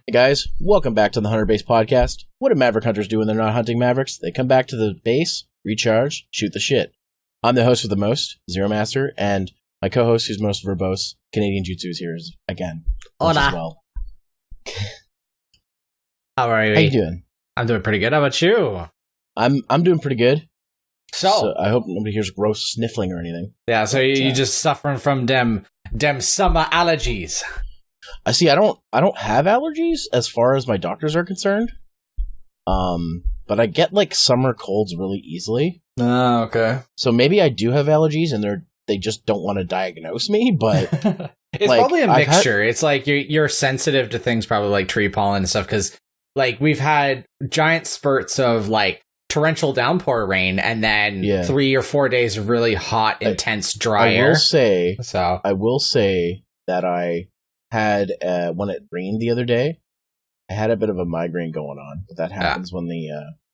Hey guys, welcome back to the Hunter Base Podcast. What do Maverick Hunters do when they're not hunting Mavericks? They come back to the base, recharge, shoot the shit. I'm the host with the most, Zeromaster, and my co-host who's most verbose, Canadian Jutsu, is here again. Hola. Well. How are you? How you doing? I'm doing pretty good. How about you? I'm doing pretty good. So I hope nobody hears gross sniffling or anything. Yeah, so you just suffering from dem summer allergies. I see. I don't have allergies as far as my doctors are concerned. But I get like summer colds really easily. Oh, okay. So maybe I do have allergies, and they just don't want to diagnose me. But it's like, probably a mixture. It's like you're sensitive to things, probably like tree pollen and stuff. Because like we've had giant spurts of like torrential downpour rain, and then 3 or 4 days of really hot, intense, dry air. I will say that I had when it rained the other day, I had a bit of a migraine going on, but that happens when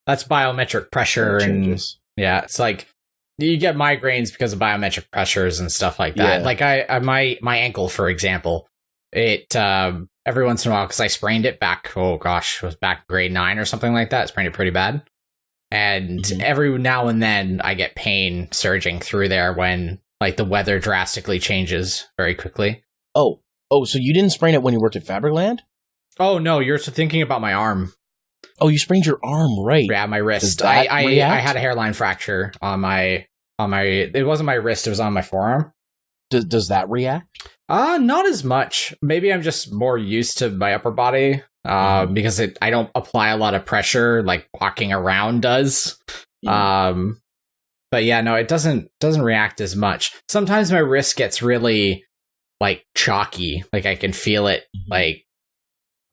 that's biometric pressure, and it's like you get migraines because of biometric pressures and stuff like that. Like my ankle, for example, it every once in a while, because I sprained it back, it was back grade 9 or something like that. Sprained it pretty bad, and every now and then I get pain surging through there when like the weather drastically changes very quickly. Oh, so you didn't sprain it when you worked at Faberland? Oh, no, you're thinking about my arm. Oh, you sprained your arm, right? Yeah, my wrist. I had a hairline fracture on my. It wasn't my wrist; it was on my forearm. Does that react? Not as much. Maybe I'm just more used to my upper body. Because I don't apply a lot of pressure like walking around does. But yeah, no, it doesn't react as much. Sometimes my wrist gets really like chalky, like I can feel it, like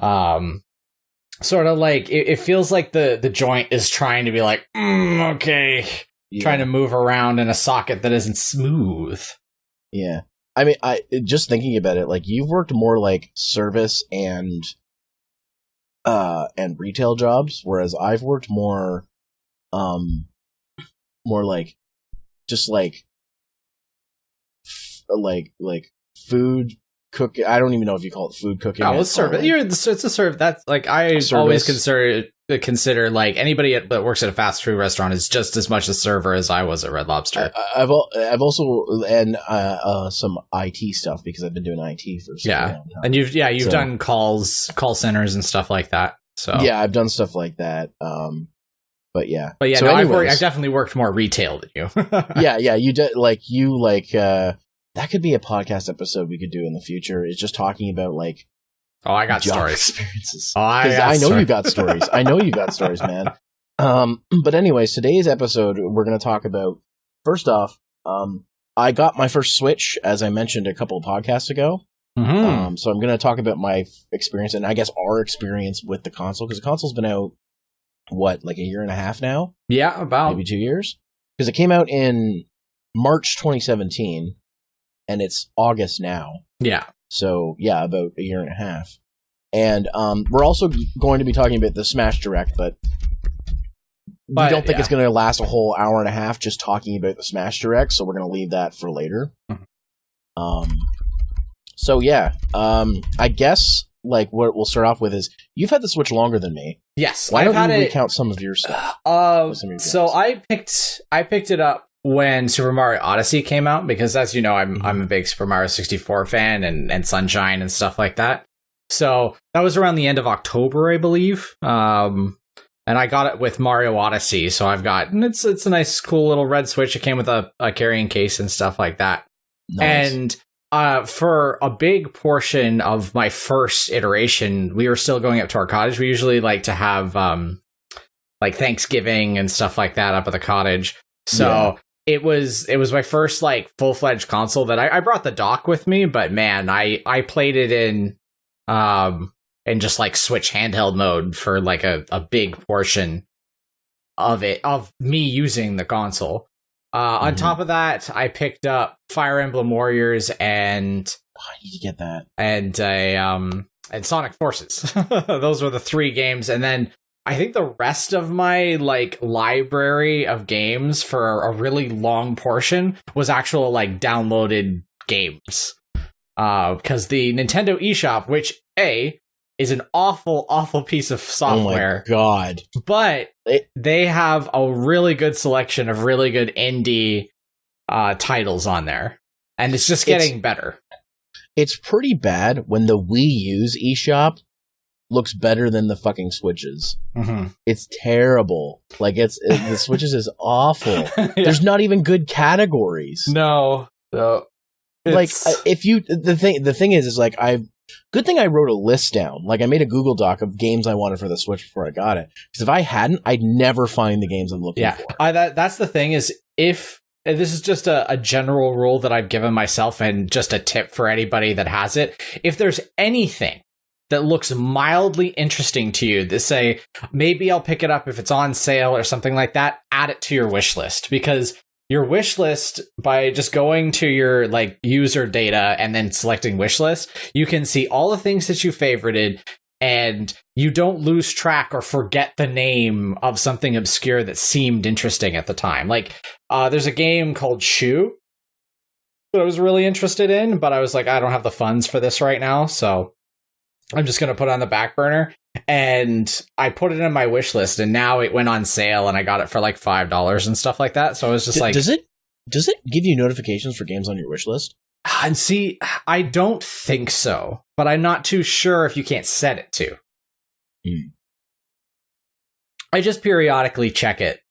sort of like it feels like the joint is trying to be like okay, trying to move around in a socket that isn't smooth. Yeah, I mean, I just thinking about it, like you've worked more like service and retail jobs, whereas I've worked more like just like food cooking. I don't even know if you call it food cooking. Oh, it's service. It's a serve. That's like I always consider like anybody that works at a fast food restaurant is just as much a server as I was at Red Lobster. I've also and some IT stuff because I've been doing IT for so long. And you've done call centers and stuff like that. So yeah, I've done stuff like that. But yeah, so I've definitely worked more retail than you. yeah, you did that could be a podcast episode we could do in the future. Is just talking about like I got stories, experiences. I know you got stories. I know you got stories, man. But anyways, today's episode we're going to talk about. First off, I got my first Switch, as I mentioned a couple of podcasts ago. So I'm going to talk about my experience and I guess our experience with the console, because the console's been out like a year and a half now. Yeah, about maybe 2 years, because it came out in March 2017. And it's August now. Yeah. So, yeah, about a year and a half. And we're also going to be talking about the Smash Direct, but we don't think it's going to last a whole hour and a half just talking about the Smash Direct, so we're going to leave that for later. So, yeah, I guess like what we'll start off with is you've had the Switch longer than me. Yes. Why don't you recount some of your stuff? So I picked it up when Super Mario Odyssey came out, because as you know, I'm a big Super Mario 64 fan and Sunshine and stuff like that. So that was around the end of October, I believe. And I got it with Mario Odyssey. So and it's a nice, cool little red Switch. It came with a carrying case and stuff like that. Nice. And for a big portion of my first iteration, we were still going up to our cottage. We usually like to have like Thanksgiving and stuff like that up at the cottage. So it was my first like full-fledged console that I brought the dock with me, but man, I played it in just like Switch handheld mode for like a big portion of me using the console. On top of that, I picked up Fire Emblem Warriors and I need to get that. And Sonic Forces. Those were the 3 games, and then I think the rest of my like library of games for a really long portion was actual like downloaded games. Because the Nintendo eShop, which is an awful piece of software. Oh my god. But they have a really good selection of really good indie titles on there. And it's just getting better. It's pretty bad when the Wii U's eShop looks better than the fucking Switches. Mm-hmm. It's terrible. Like the Switches is awful. Yeah. There's not even good categories. No. Like the thing is like good thing I wrote a list down. Like I made a Google Doc of games I wanted for the Switch before I got it. Because if I hadn't, I'd never find the games I'm looking for. That's the thing is if this is just a general rule that I've given myself and just a tip for anybody that has it. If there's anything that looks mildly interesting to you, that say, maybe I'll pick it up if it's on sale or something like that, add it to your wish list. Because your wish list, by just going to your like user data and then selecting wish list, you can see all the things that you favorited and you don't lose track or forget the name of something obscure that seemed interesting at the time. Like, there's a game called Shoe that I was really interested in, but I was like, I don't have the funds for this right now, so I'm just going to put it on the back burner. And I put it in my wish list, and now it went on sale, and I got it for like $5 and stuff like that. So I was just like... Does it give you notifications for games on your wish list? And see, I don't think so, but I'm not too sure if you can't set it to. I just periodically check it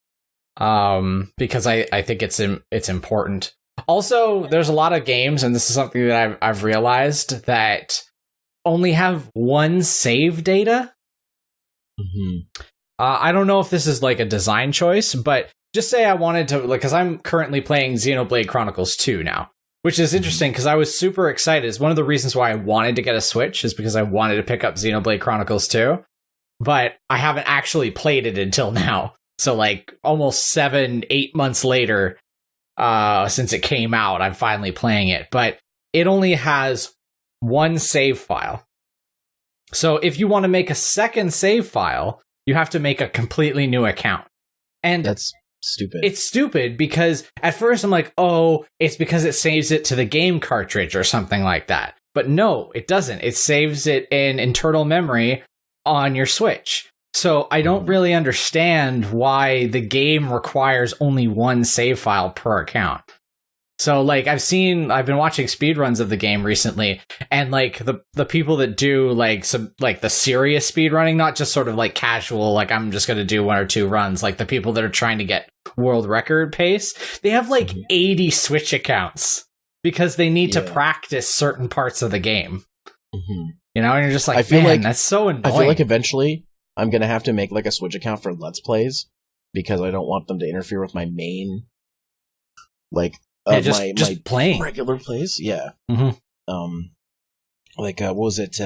because I think it's important. Also, there's a lot of games, and this is something that I've realized, that only have one save data. Mm-hmm. I don't know if this is like a design choice, but just say I wanted to, like, because I'm currently playing Xenoblade Chronicles 2 now. Which is interesting because I was super excited. It's one of the reasons why I wanted to get a Switch is because I wanted to pick up Xenoblade Chronicles 2. But I haven't actually played it until now. So like almost 7-8 months later, since it came out, I'm finally playing it. But it only has one save file. So if you want to make a second save file, you have to make a completely new account. And that's stupid. It's stupid because at first I'm like, oh, it's because it saves it to the game cartridge or something like that. But no, it doesn't. It saves it in internal memory on your Switch. So I don't really understand why the game requires only one save file per account. So like I've been watching speedruns of the game recently, and like the people that do like some like the serious speedrunning, not just sort of like casual, like I'm just gonna do 1 or 2 runs, like the people that are trying to get world record pace, they have like 80 Switch accounts because they need to practice certain parts of the game. Mm-hmm. You know, and you're just like, I feel like that's so annoying. I feel like eventually I'm gonna have to make like a Switch account for Let's Plays because I don't want them to interfere with my main just playing regular plays. Yeah. Mm-hmm. What was it?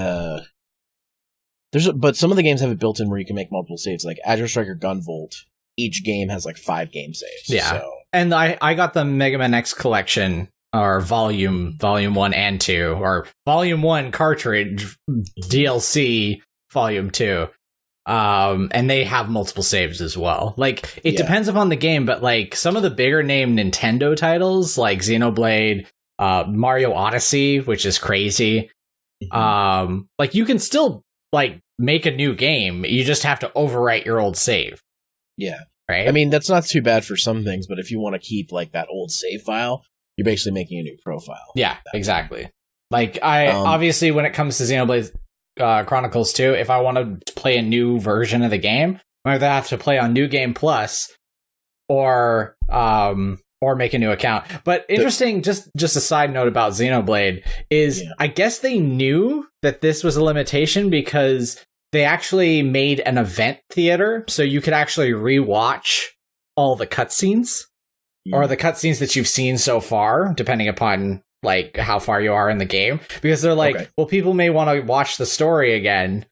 But some of the games have it built in where you can make multiple saves, like Azure Striker Gunvolt. Each game has like 5 game saves. Yeah. So. And I got the Mega Man X collection, or volume 1 and 2, or volume 1 cartridge DLC volume 2. And they have multiple saves as well. Like, it depends upon the game, but like some of the bigger name Nintendo titles like Xenoblade, Mario Odyssey, which is crazy. Like you can still like make a new game. You just have to overwrite your old save. Yeah. Right. I mean, that's not too bad for some things, but if you want to keep like that old save file, you're basically making a new profile. Yeah, exactly. Like obviously when it comes to Xenoblade Chronicles 2, if I want to play a new version of the game, I either have to play on New Game Plus or make a new account. But interesting, just a side note about Xenoblade is I guess they knew that this was a limitation because they actually made an event theater so you could actually rewatch all the cutscenes or the cutscenes that you've seen so far, depending upon like how far you are in the game, because they're like, well, people may want to watch the story again,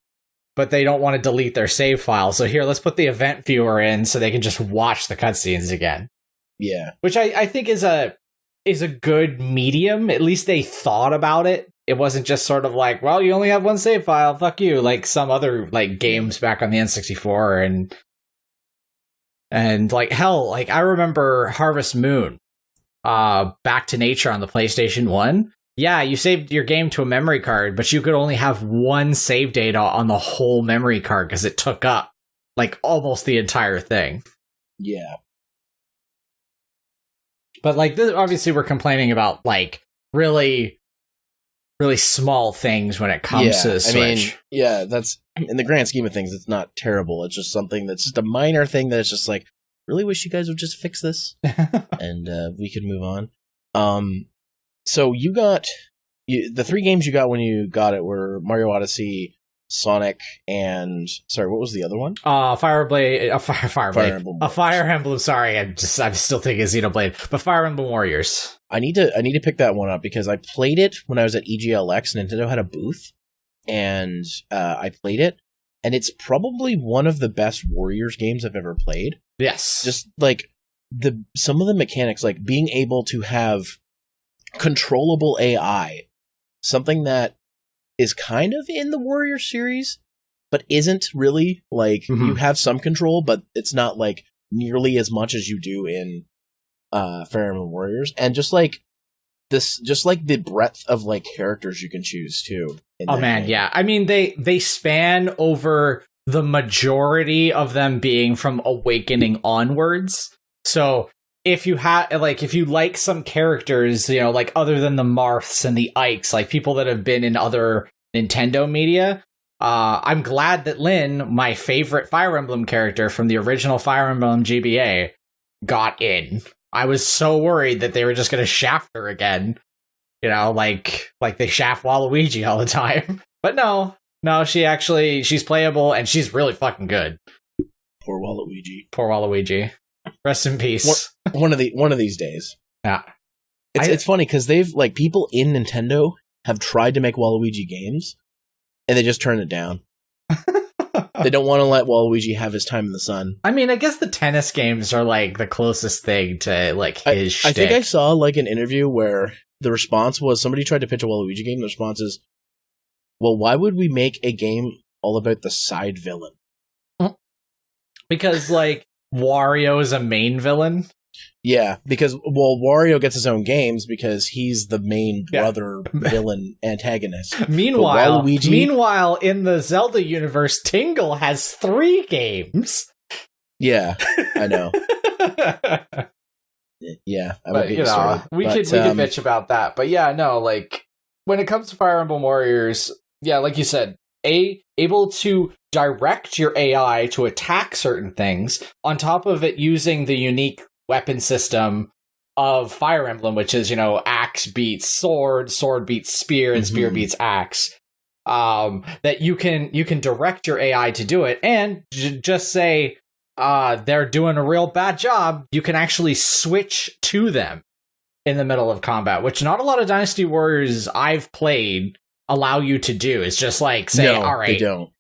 but they don't want to delete their save file. So here, let's put the event viewer in so they can just watch the cutscenes again. Yeah. Which I think is a good medium. At least they thought about it it wasn't just sort of like, well, you only have one save file, fuck you, like some other like games back on the N64 and like hell, like I remember Harvest Moon, Back to Nature on the PlayStation 1. Yeah, you saved your game to a memory card, but you could only have one save data on the whole memory card because it took up like almost the entire thing. Yeah. But like this, obviously we're complaining about like really small things when it comes to the Switch. That's in the grand scheme of things, it's not terrible. It's just something that's just a minor thing that's just like, really wish you guys would just fix this and we could move on. So you got the 3 games you got when you got it were Mario Odyssey, Sonic, and sorry, what was the other one? Fire Emblem. Sorry, I'm still thinking Xenoblade, but Fire Emblem Warriors. I need to pick that one up because I played it when I was at EGLX. Nintendo had a booth, and I played it, and it's probably one of the best Warriors games I've ever played. Yes, just like some of the mechanics, like being able to have controllable AI, something that is kind of in the Warrior series, but isn't really. Like, you have some control, but it's not like nearly as much as you do in Fire Emblem Warriors. And just like the breadth of like characters you can choose too. Oh man, game. Yeah. I mean, they span over the majority of them being from Awakening onwards. So if you like some characters, you know, like other than the Marths and the Ikes, like people that have been in other Nintendo media, I'm glad that Lynn, my favorite Fire Emblem character from the original Fire Emblem GBA, got in. I was so worried that they were just going to shaft her again, you know, like they shaft Waluigi all the time. But no, she's playable and she's really fucking good. Poor Waluigi. Rest in peace. One of these days. Yeah. It's funny because they've like people in Nintendo have tried to make Waluigi games and they just turn it down. They don't want to let Waluigi have his time in the sun. I mean, I guess the tennis games are like the closest thing to like his shtick. I think I saw like an interview where the response was somebody tried to pitch a Waluigi game. The response is, well, why would we make a game all about the side villain? Because like Wario is a main villain. Yeah, because Wario gets his own games because he's the main brother villain antagonist. Meanwhile, in the Zelda universe, Tingle has 3 games. Yeah, I know. Yeah, we could bitch about that, but yeah, no, like when it comes to Fire Emblem Warriors, yeah, like you said, able to direct your AI to attack certain things, on top of it using the unique weapon system of Fire Emblem, which is, you know, axe beats sword, sword beats spear, and spear beats axe. That you can direct your AI to do it, and just say they're doing a real bad job. You can actually switch to them in the middle of combat, which not a lot of Dynasty Warriors I've played allow you to do. It's just like say, all right, they don't.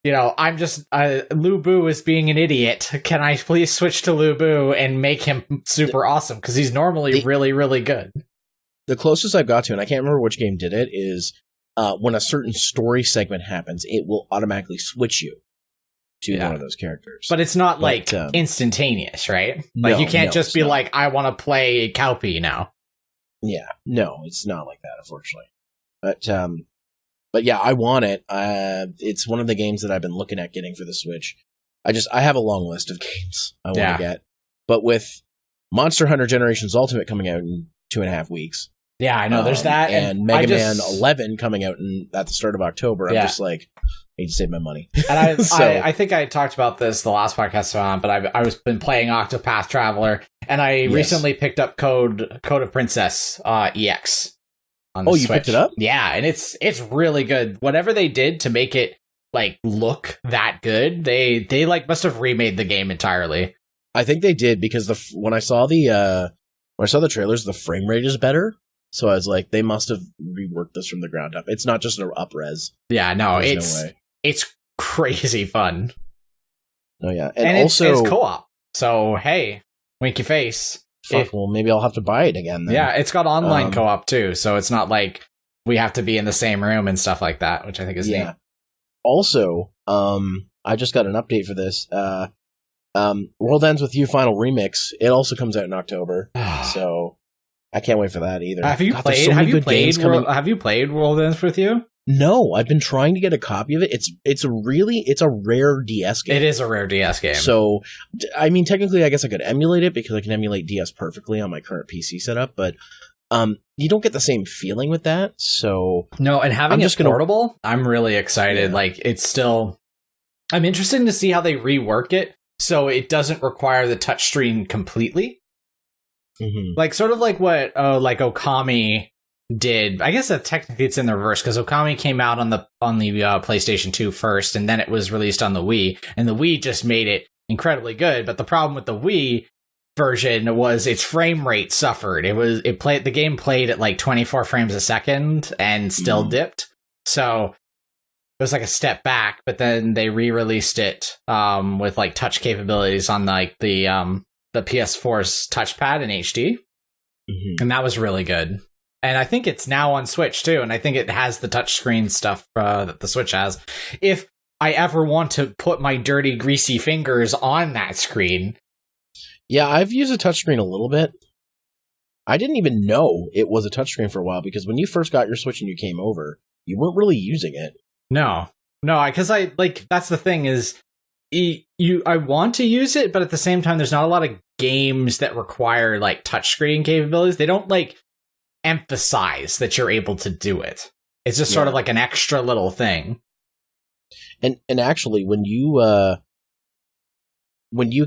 You know, I'm just Lu Bu is being an idiot. Can I please switch to Lu Bu and make him super awesome? Because he's normally really, really good. The closest I've got to, and I can't remember which game did it, is when a certain story segment happens, it will automatically switch you to one of those characters. But it's not like instantaneous, right? Like you can't just be like, I want to play Cowpea now. Yeah, no, it's not like that, unfortunately. But yeah, I want it. It's one of the games that I've been looking at getting for the Switch. I have a long list of games I want to get. But with Monster Hunter Generations Ultimate coming out in 2.5 weeks. Yeah, I know. There's that. And Mega Man 11 coming out at the start of October. I'm just like, I need to save my money. And I think I talked about this the last podcast on, but I was been playing Octopath Traveler, and I recently picked up Code of Princess EX. Oh, you picked it up? Yeah, and it's really good. Whatever they did to make it like look that good, they like must have remade the game entirely. I think they did because when I saw the trailers, the frame rate is better. So I was like, they must have reworked this from the ground up. It's not just an up-res. Yeah, no, it's crazy fun. Oh yeah, and also it's co-op. So hey, wink your face. Well, maybe I'll have to buy it again then. Yeah, it's got online co-op too, so it's not like we have to be in the same room and stuff like that, which I think is neat. Also, I just got an update for this. World Ends With You Final Remix. It also comes out in October, so I can't wait for that either. Have you played? Have you played World Ends With You? No, I've been trying to get a copy of it. It's a rare DS game. It is a rare DS game. So, I mean, technically, I guess I could emulate it because I can emulate DS perfectly on my current PC setup, but you don't get the same feeling with that. So no, and having it portable, I'm really excited. Yeah. Like, it's still, I'm interested to see how they rework it so it doesn't require the touchscreen completely. Mm-hmm. Like, sort of like what like Okami did. I guess that technically it's in the reverse because Okami came out on the PlayStation 2 first, and then it was released on the Wii, and the Wii just made it incredibly good. But the problem with the Wii version was its frame rate suffered. The game played at like 24 frames a second and still dipped. So it was like a step back, but then they re-released it with like touch capabilities on like the PS4's touchpad in HD. Mm-hmm. And that was really good. And I think it's now on Switch too, and I think it has the touchscreen stuff that the Switch has. If I ever want to put my dirty, greasy fingers on that screen. Yeah, I've used a touchscreen a little bit. I didn't even know it was a touchscreen for a while, because when you first got your Switch and you came over, you weren't really using it. No, because I like, that's the thing is, I want to use it, but at the same time, there's not a lot of games that require like touchscreen capabilities. They don't like emphasize that you're able to do it. It's just sort of like an extra little thing. And actually, when you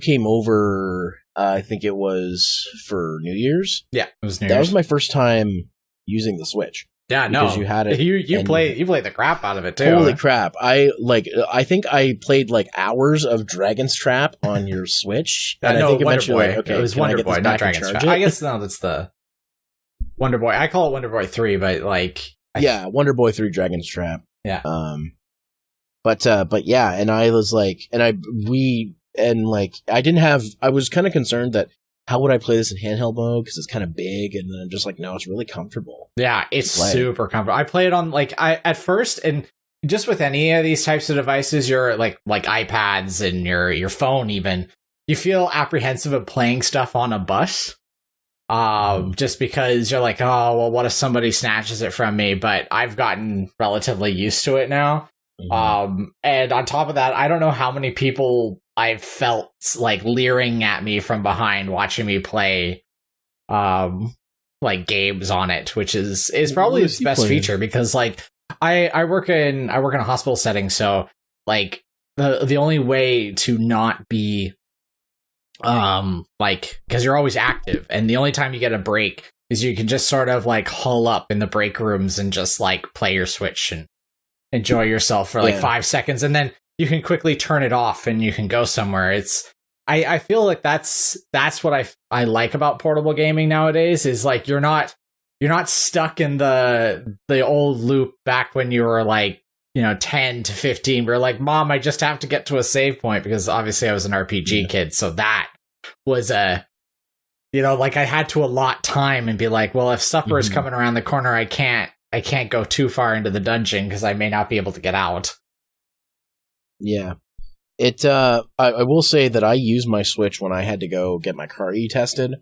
came over, I think it was for New Year's. Yeah, it was New Year's. That was my my first time using the Switch. Yeah, no, because you had it. You played the crap out of it too. Holy crap! I think I played like hours of Dragon's Trap on your Switch. And I think eventually, okay, it was Wonder Boy, not Dragon's Trap. I guess no, that's the Wonder Boy. I call it Wonder Boy 3, but like Wonder Boy 3 Dragon's Trap. Yeah. But yeah, and I was like, I was kind of concerned that how would I play this in handheld mode, because it's kind of big, and then I'm just like, no, it's really comfortable. Yeah, it's super comfortable. I play it on at first, and just with any of these types of devices, your like iPads and your phone even, you feel apprehensive of playing stuff on a bus. Just because you're like, oh, well, what if somebody snatches it from me? But I've gotten relatively used to it now. Mm-hmm. And on top of that, I don't know how many people I've felt like leering at me from behind watching me play, like games on it, which is probably its best feature, because like I work in a hospital setting. So like the only way to not be because you're always active, and the only time you get a break is you can just sort of like hull up in the break rooms and just like play your Switch and enjoy yourself for like 5 seconds, and then you can quickly turn it off and you can go somewhere. I feel like that's what I like about portable gaming nowadays, is like you're not stuck in the old loop back when you were like, 10 to 15, we're like, Mom, I just have to get to a save point, because obviously I was an RPG kid. So that was like I had to allot time and be like, well, if supper is coming around the corner, I can't go too far into the dungeon because I may not be able to get out. Yeah. I will say that I used my Switch when I had to go get my car e-tested.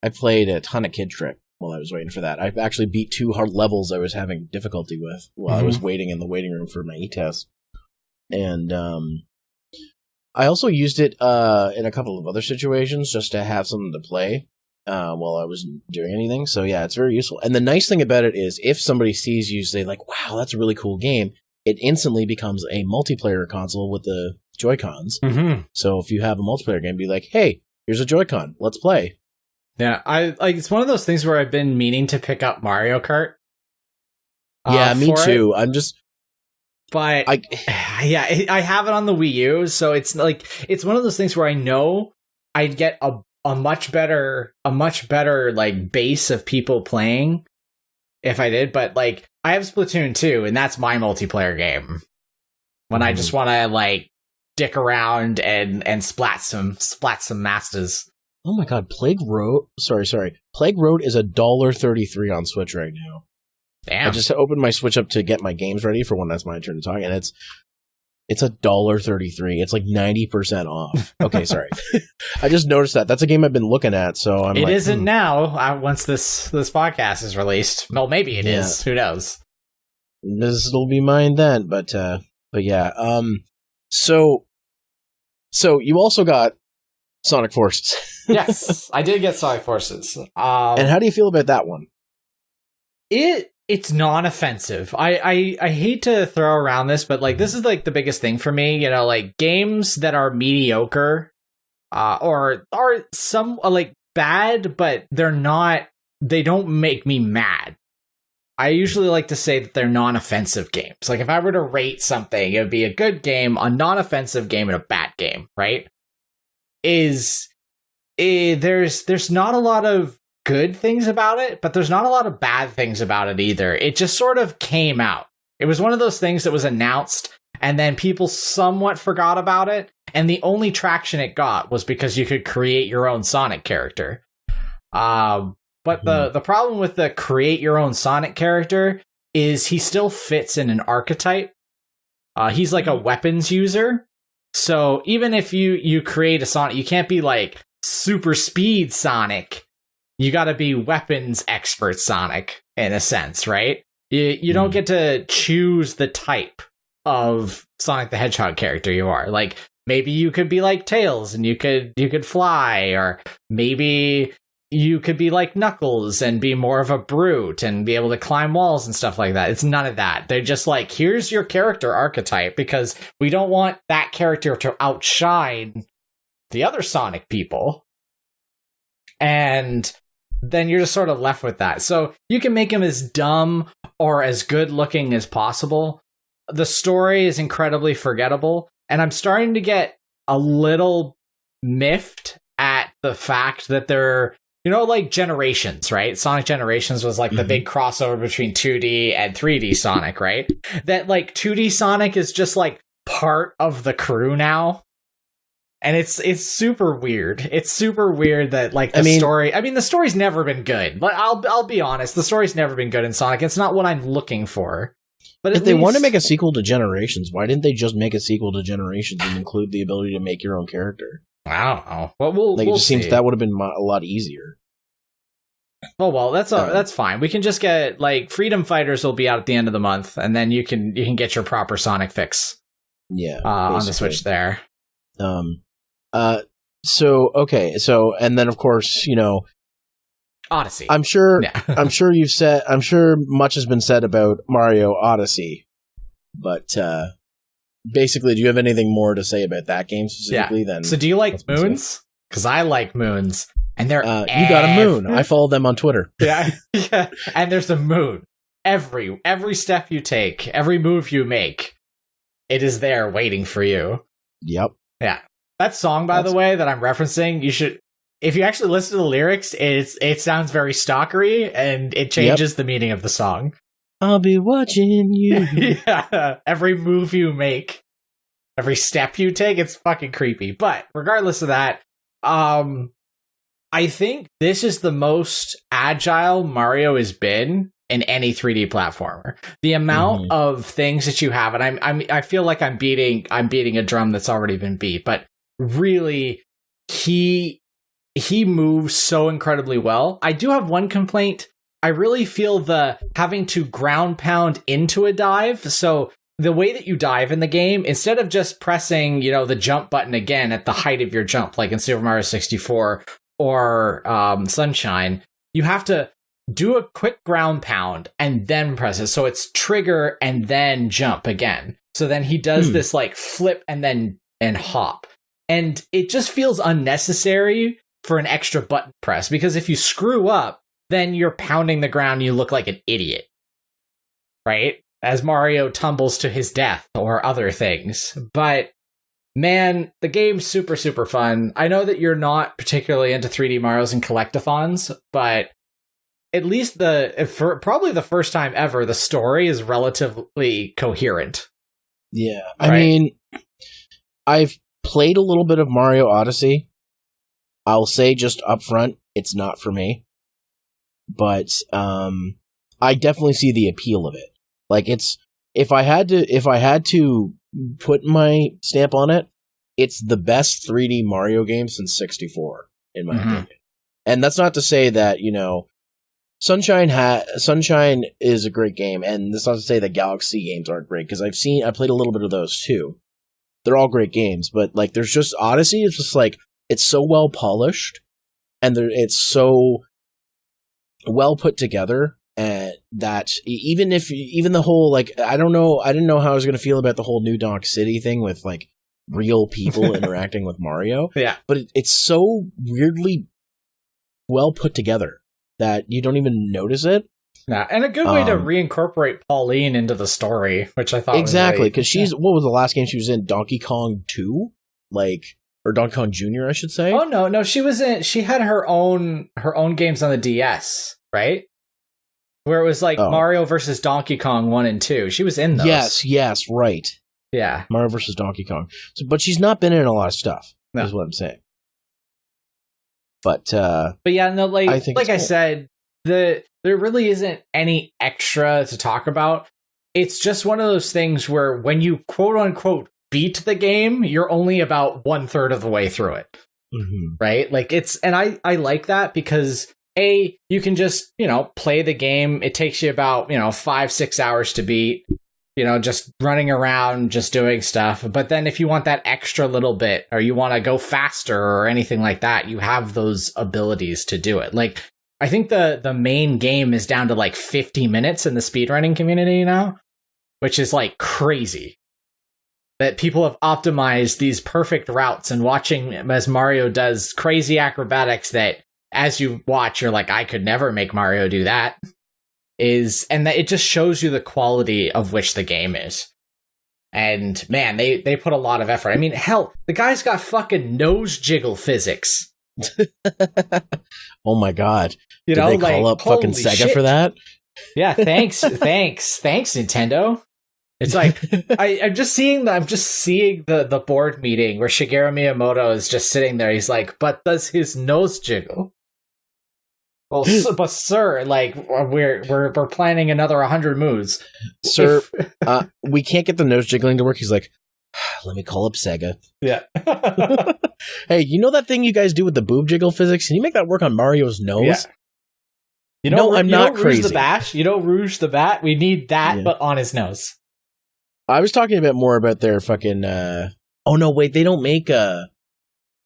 I played a ton of Kid Trick while I was waiting for that. I actually beat 2 hard levels I was having difficulty with while I was waiting in the waiting room for my e-test. And I also used it in a couple of other situations just to have something to play while I was doing anything. So yeah, it's very useful. And the nice thing about it is, if somebody sees you say like, wow, that's a really cool game, it instantly becomes a multiplayer console with the Joy-Cons. Mm-hmm. So if you have a multiplayer game, be like, hey, here's a Joy-Con, let's play. Yeah, it's one of those things where I've been meaning to pick up Mario Kart. Yeah, me too. But I have it on the Wii U, so it's one of those things where I know I'd get a much better like base of people playing if I did. But like, I have Splatoon 2, and that's my multiplayer game. When I just want to like dick around and splat some masters. Oh my god, Plague Road is $1.33 on Switch right now. Damn. I just opened my Switch up to get my games ready for when that's my turn to talk, and it's $1.33. It's like 90% off. Okay, sorry. I just noticed that. That's a game I've been looking at, so I'm It isn't now, once this podcast is released. Well, maybe it is. Who knows? This will be mine then, but yeah. So you also got Sonic Forces. Yes, I did get Sonic Forces. And how do you feel about that one? It's non-offensive. I hate to throw around this, but like this is like the biggest thing for me. You know, like games that are mediocre, or are some like bad, but they're not. They don't make me mad. I usually like to say that they're non-offensive games. Like if I were to rate something, it would be a good game, a non-offensive game, and a bad game. Right? There's not a lot of good things about it, but there's not a lot of bad things about it either. It just sort of came out. It was one of those things that was announced, and then people somewhat forgot about it, and the only traction it got was because you could create your own Sonic character. But the problem with the create your own Sonic character is he still fits in an archetype. He's like a weapons user. So even if you create a Sonic, you can't be like super speed Sonic. You got to be weapons expert Sonic in a sense, right? You don't get to choose the type of Sonic the Hedgehog character you are. Like maybe you could be like Tails and you could fly, or maybe you could be like Knuckles and be more of a brute and be able to climb walls and stuff like that. It's none of that. They're just like, here's your character archetype, because we don't want that character to outshine the other Sonic people. And then you're just sort of left with that. So you can make him as dumb or as good looking as possible. The story is incredibly forgettable, and I'm starting to get a little miffed at the fact that they're, you know, like Generations, right? Sonic Generations was like the big crossover between 2D and 3D Sonic, right? That like 2D Sonic is just like part of the crew now. And it's super weird. It's super weird that like the story. I mean, the story's never been good. But I'll be honest, the story's never been good in Sonic. It's not what I'm looking for. But if they want to make a sequel to Generations, why didn't they just make a sequel to Generations and include the ability to make your own character? I don't know. Well, it just seems that would have been a lot easier. Oh well, that's fine. We can just get like Freedom Fighters will be out at the end of the month, and then you can get your proper Sonic fix. Yeah, on the Switch there. So and then of course, you know, Odyssey. I'm sure much has been said about Mario Odyssey, but basically, do you have anything more to say about that game specifically? Yeah. So do you like moons? Because I like moons, and they're you got a moon. I follow them on Twitter. Yeah, and there's a moon. Every step you take, every move you make, it is there waiting for you. Yep. Yeah. That song, by the way, that I'm referencing, you should, if you actually listen to the lyrics, it sounds very stalkery, and it changes the meaning of the song. I'll be watching you. Yeah. Every move you make, every step you take, it's fucking creepy. But regardless of that, I think this is the most agile Mario has been in any 3D platformer. The amount of things that you have, and I feel like I'm beating a drum that's already been beat, but really, he moves so incredibly well. I do have one complaint. I really feel the having to ground pound into a dive. So the way that you dive in the game, instead of just pressing, you know, the jump button again at the height of your jump, like in Super Mario 64 or Sunshine, you have to do a quick ground pound and then press it. So it's trigger and then jump again. So then he does this like flip and hop. And it just feels unnecessary for an extra button press, because if you screw up, then you're pounding the ground and you look like an idiot. Right? As Mario tumbles to his death or other things. But man, the game's super, super fun. I know that you're not particularly into 3D Marios and collectathons, but at least for probably the first time ever, the story is relatively coherent. Yeah. Right? I mean, I've played a little bit of Mario Odyssey. I'll say just up front, it's not for me. But I definitely see the appeal of it. Like if I had to put my stamp on it, it's the best 3D Mario game since 64, in my opinion. And that's not to say that, Sunshine is a great game, and that's not to say that Galaxy games aren't great, because I played a little bit of those too. They're all great games, but like there's just Odyssey, it's just like it's so well polished, and it's so well put together, and that even the whole, like, I didn't know how I was gonna feel about the whole New Donk City thing with like real people interacting with Mario. Yeah, but it's so weirdly well put together that you don't even notice it. Yeah, and a good way to reincorporate Pauline into the story, which I thought exactly, because what was the last game she was in? Donkey Kong 2, or Donkey Kong Jr., I should say. Oh no, she had her own games on the DS, right? Where it was like Mario versus Donkey Kong 1 and 2. She was in those. Yes, right. Yeah, Mario versus Donkey Kong. But she's not been in a lot of stuff. No. Is what I'm saying. But yeah, no, I said, there really isn't any extra to talk about. It's just one of those things where when you quote unquote beat the game, you're only about 1/3 of the way through it. Right? Like and I like that because you can just, play the game. It takes you about, 5-6 hours to beat, just running around, just doing stuff. But then if you want that extra little bit, or you want to go faster or anything like that, you have those abilities to do it. Like, I think the main game is down to like 50 minutes in the speedrunning community now, which is like crazy. That people have optimized these perfect routes, and watching as Mario does crazy acrobatics that as you watch, you're like, I could never make Mario do that. And that it just shows you the quality of which the game is. And man, they put a lot of effort. I mean, hell, the guy's got fucking nose jiggle physics. Oh my god. Did they call up fucking Sega shit for that? Yeah, thanks, Nintendo. It's like I'm just seeing the board meeting where Shigeru Miyamoto is just sitting there. He's like, but does his nose jiggle? Well, but sir, like we're planning another 100 moves, sir. We can't get the nose jiggling to work. He's like, let me call up Sega. Yeah. Hey, you know that thing you guys do with the boob jiggle physics? Can you make that work on Mario's nose? Yeah. I'm not crazy. You don't Rouge the Bat. We need that, but on his nose. I was talking a bit more about their fucking. Oh no, wait, they don't make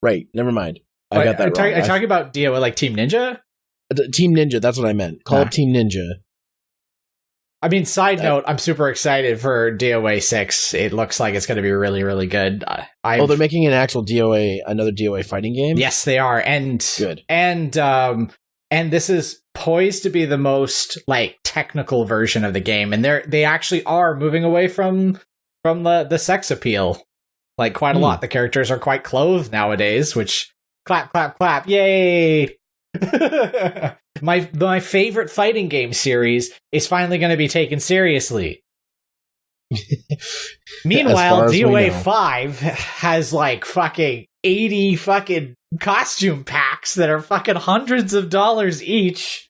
Right, never mind. I got that wrong. Are you talking about DOA, like Team Ninja? Team Ninja, that's what I meant. Call up Team Ninja. I mean, side note, I'm super excited for DOA 6. It looks like it's going to be really, really good. They're making an actual another DOA fighting game? Yes, they are. And good. And this is poised to be the most like technical version of the game. And they actually are moving away from the sex appeal like quite a lot. The characters are quite clothed nowadays, which clap, clap, clap. Yay. My favorite fighting game series is finally going to be taken seriously. Meanwhile, DOA 5 has like fucking 80 fucking costume packs that are fucking hundreds of dollars each.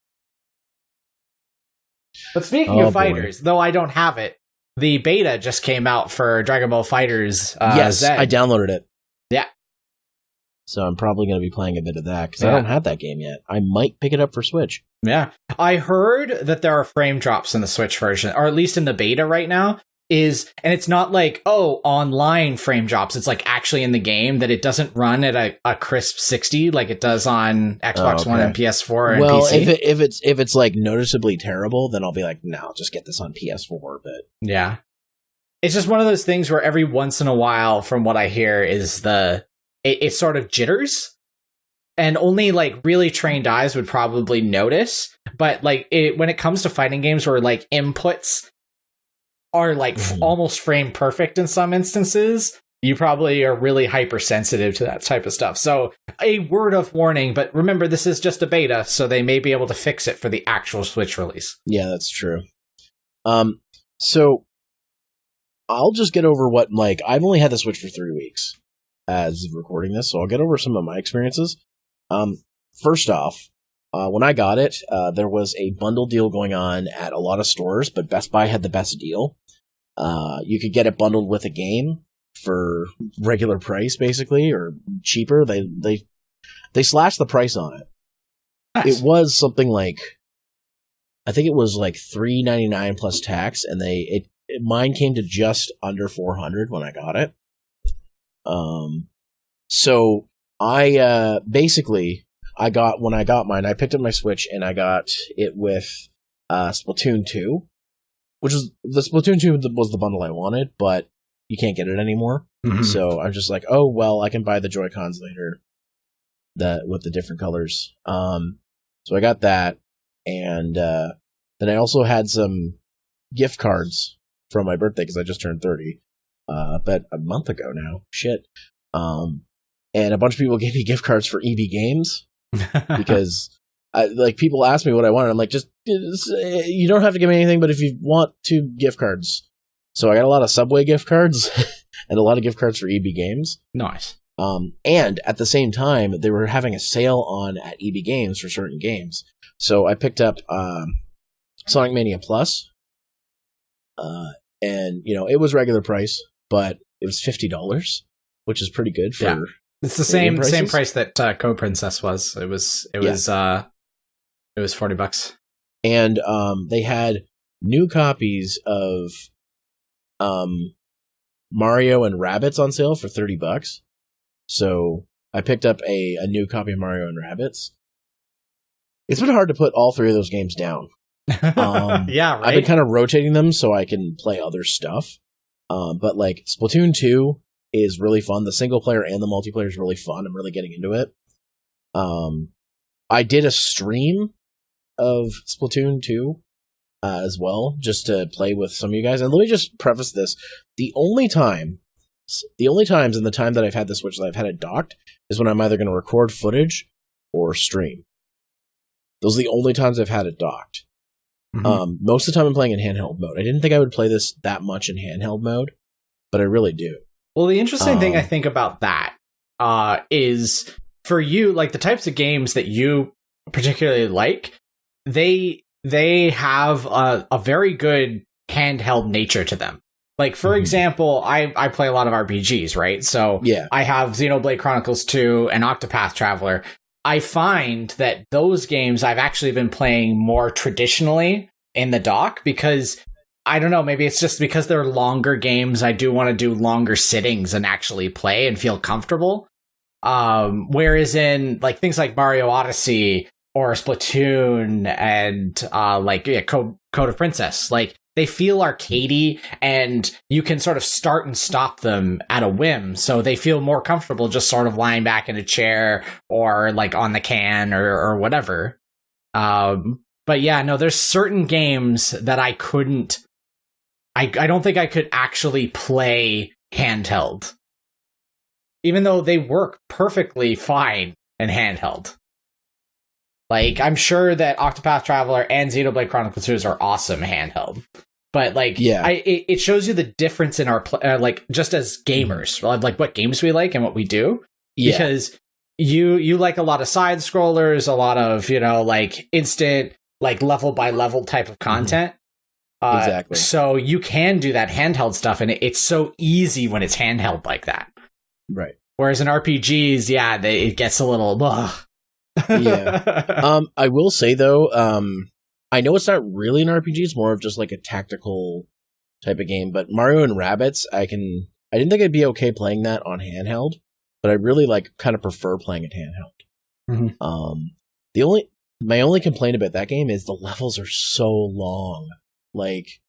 But speaking of fighters, though I don't have it, the beta just came out for Dragon Ball FighterZ. Yes, Z. I downloaded it. Yeah. So I'm probably going to be playing a bit of that because I don't have that game yet. I might pick it up for Switch. Yeah. I heard that there are frame drops in the Switch version, or at least in the beta right now, and it's not like, online frame drops. It's like actually in the game that it doesn't run at a crisp 60 like it does on Xbox One and PS4 and PC. Well, if it's like noticeably terrible, then I'll be like, no, I'll just get this on PS4. But yeah. It's just one of those things where every once in a while, from what I hear, is it sort of jitters, and only like really trained eyes would probably notice. But like when it comes to fighting games where like inputs are like almost frame perfect in some instances, you probably are really hypersensitive to that type of stuff. So a word of warning, but remember, this is just a beta, so they may be able to fix it for the actual Switch release. Yeah, that's true. So I'll just get over I've only had the Switch for 3 weeks as of recording this, so I'll get over some of my experiences. First off, when I got it, there was a bundle deal going on at a lot of stores, but Best Buy had the best deal. You could get it bundled with a game for regular price, basically, or cheaper. They slashed the price on it. Nice. It was something like, I think it was like $3.99 plus tax, and mine came to just under $400 when I got it. So I when I got mine, I picked up my Switch and I got it with Splatoon 2, which was the Splatoon 2 was the bundle I wanted, but you can't get it anymore. Mm-hmm. So I'm just like, oh well, I can buy the Joy-Cons later, with the different colors. So I got that, and then I also had some gift cards from my birthday because I just turned 30, but a month ago now. Shit. And a bunch of people gave me gift cards for EB Games because people asked me what I wanted. I'm like, just you don't have to give me anything, but if you want 2 gift cards. So I got a lot of Subway gift cards and a lot of gift cards for EB Games. Nice. And at the same time, they were having a sale on at EB Games for certain games. So I picked up Sonic Mania Plus, and it was regular price, but it was $50, which is pretty good for. Yeah. It's the same price that Code Princess was. It was $40. And they had new copies of Mario and Rabbids on sale for $30. So I picked up a new copy of Mario and Rabbids. It's been hard to put all 3 of those games down. Yeah, right. I've been kind of rotating them so I can play other stuff. But like Splatoon 2 is really fun. The single player and the multiplayer is really fun. I'm really getting into it. I did a stream of Splatoon 2 as well, just to play with some of you guys. And let me just preface this. The only times in the time that I've had the Switch that I've had it docked is when I'm either going to record footage or stream. Those are the only times I've had it docked. Mm-hmm. Most of the time I'm playing in handheld mode. I didn't think I would play this that much in handheld mode, but I really do. Well, the interesting thing I think about that is for you, like the types of games that you particularly like, they have a very good handheld nature to them. Like, for example, I play a lot of RPGs, right? So yeah. I have Xenoblade Chronicles 2 and Octopath Traveler. I find that those games I've actually been playing more traditionally in the dock because, I don't know, maybe it's just because they're longer games. I do want to do longer sittings and actually play and feel comfortable. Whereas in like things like Mario Odyssey or Splatoon and Code of Princess, like they feel arcadey and you can sort of start and stop them at a whim. So they feel more comfortable just sort of lying back in a chair or like on the can or whatever. But yeah, no, there's certain games that I couldn't. I don't think I could actually play handheld, even though they work perfectly fine in handheld. Like, I'm sure that Octopath Traveler and Xenoblade Chronicles 2 are awesome handheld. But, like, yeah. It shows you the difference in our, like, just as gamers, like, what games we like and what we do. Yeah. Because you like a lot of side-scrollers, a lot of, like, instant, like, level-by-level type of content. Exactly. So you can do that handheld stuff, and it's so easy when it's handheld like that. Right. Whereas in RPGs, yeah, it gets a little... Ugh. Yeah. I will say though, I know it's not really an RPG, it's more of just like a tactical type of game, but Mario and Rabbids, I didn't think I'd be okay playing that on handheld, but I really kind of prefer playing it handheld. Mm-hmm. My only complaint about that game is the levels are so long. Like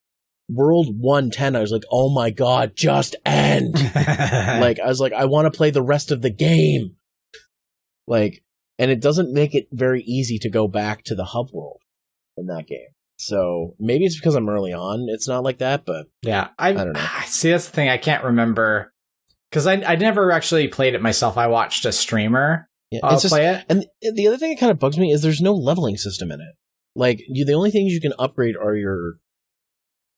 World 110, I was like, oh my god, just end. I was like, I want to play the rest of the game. And it doesn't make it very easy to go back to the hub world in that game. So maybe it's because I'm early on. It's not like that, but yeah, I don't know. See, that's the thing. I can't remember because I never actually played it myself. I watched a streamer play it. And the other thing that kind of bugs me is there's no leveling system in it. Like, the only things you can upgrade are your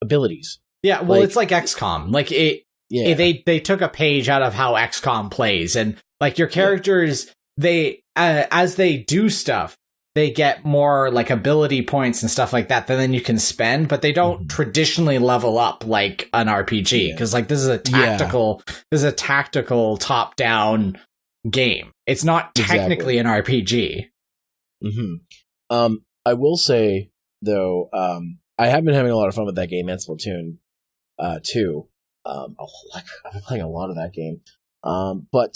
abilities. Yeah, well, it's like XCOM. Like they took a page out of how XCOM plays, and like your characters, they as they do stuff, they get more like ability points and stuff like that then you can spend, but they don't traditionally level up like an RPG, because like this is a tactical top down game. It's not technically an RPG. I will say though, I have been having a lot of fun with that game and Splatoon 2. I'm playing a lot of that game. But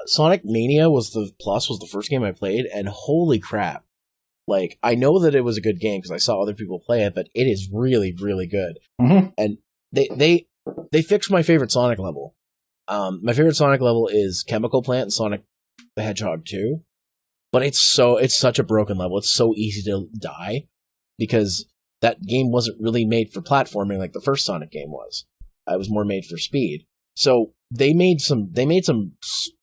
Sonic Mania was the first game I played, and holy crap. Like, I know that it was a good game because I saw other people play it, but it is really, really good. And they fixed my favorite Sonic level. My favorite Sonic level is Chemical Plant and Sonic the Hedgehog 2. But it's such a broken level. It's so easy to die because that game wasn't really made for platforming like the first Sonic game was. It was more made for speed. So they made some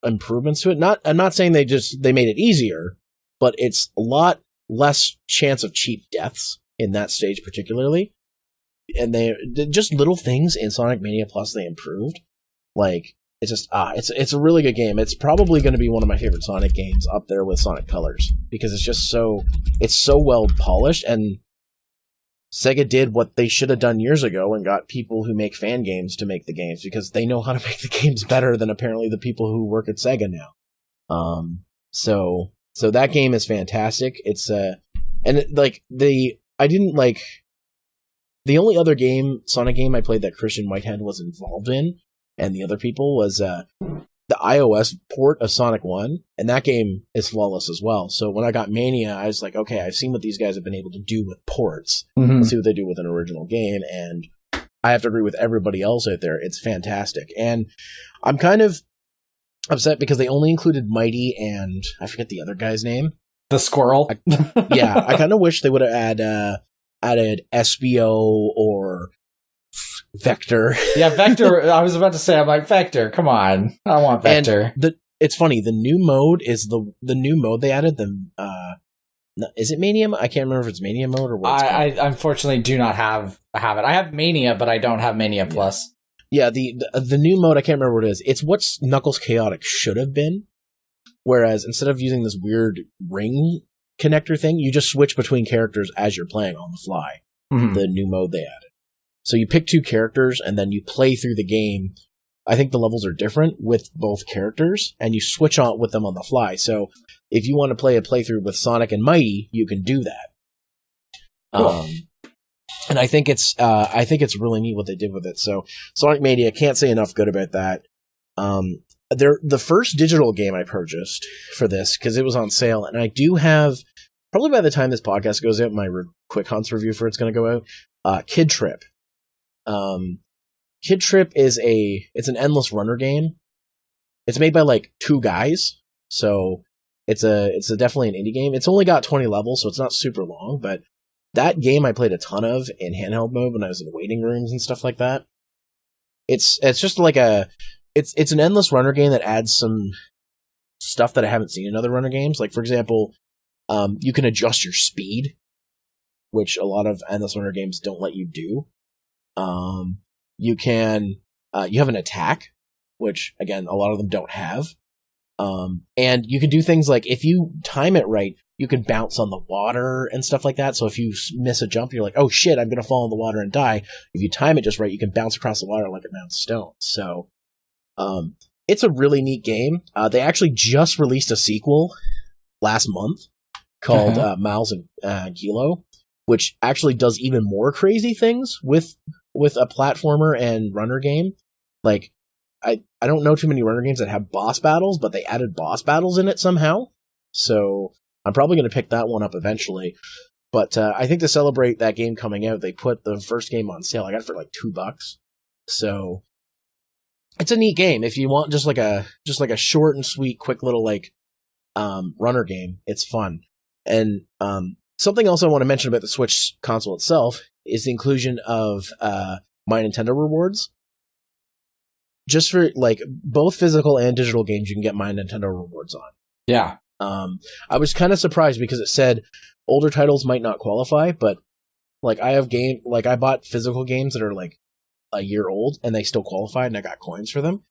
improvements to it. I'm not saying they made it easier, but it's a lot less chance of cheap deaths in that stage particularly. And they just little things in Sonic Mania Plus they improved. Like, it's just it's a really good game. It's probably going to be one of my favorite Sonic games, up there with Sonic Colors, because it's so well polished, and Sega did what they should have done years ago and got people who make fan games to make the games, because they know how to make the games better than apparently the people who work at Sega now. So that game is fantastic. It's the only other Sonic game I played that Christian Whitehead was involved in, and the other people, was the iOS port of Sonic 1, and that game is flawless as well. So when I got Mania, I was like, okay, I've seen what these guys have been able to do with ports. Let's see what they do with an original game, and I have to agree with everybody else out there. It's fantastic. And I'm kind of upset because they only included Mighty and I forget the other guy's name. The squirrel. I kind of wish they would have added SBO or Vector. Yeah, Vector. I was about to say, I'm like, Vector, come on. I want Vector. And it's funny, the new mode is the new mode they added. Is it Mania? I can't remember if it's Mania mode or what. I unfortunately do not have it. I have Mania, but I don't have Mania Plus. Yeah, the new mode, I can't remember what it is. It's what Knuckles Chaotic should have been. Whereas instead of using this weird ring connector thing, you just switch between characters as you're playing on the fly. The new mode they added. So you pick two characters and then you play through the game. I think the levels are different with both characters, and you switch on with them on the fly. So if you want to play a playthrough with Sonic and Mighty, you can do that. Cool. And I think it's really neat what they did with it. So Sonic Mania, can't say enough good about that. They're the first digital game I purchased for this because it was on sale, and I do have, probably by the time this podcast goes out, my Quick Hunts review for it's going to go out. Kid Trip. Kid Trip is it's an endless runner game. It's made by like two guys, so it's definitely an indie game. It's only got 20 levels, so it's not super long, but that game I played a ton of in handheld mode when I was in waiting rooms and stuff like that. It's just like it's an endless runner game that adds some stuff that I haven't seen in other runner games. Like, for example, you can adjust your speed, which a lot of endless runner games don't let you do. You have an attack, which again, a lot of them don't have. And you can do things like, if you time it right, you can bounce on the water and stuff like that. So if you miss a jump, you're like, oh shit, I'm going to fall in the water and die. If you time it just right, you can bounce across the water like a mountain stone. So, it's a really neat game. They actually just released a sequel last month called Miles and Kilo, which actually does even more crazy things with a platformer and runner game. Like, I don't know too many runner games that have boss battles, but they added boss battles in it somehow. So I'm probably going to pick that one up eventually. But I think to celebrate that game coming out, they put the first game on sale. I got it for like $2. So it's a neat game. If you want just like a short and sweet, quick little like runner game, it's fun. And something else I want to mention about the Switch console itself is the inclusion of My Nintendo Rewards. Just for like both physical and digital games, you can get My Nintendo Rewards on. Yeah. I was kind of surprised because it said older titles might not qualify, but like I bought physical games that are like a year old and they still qualified, and I got coins for them.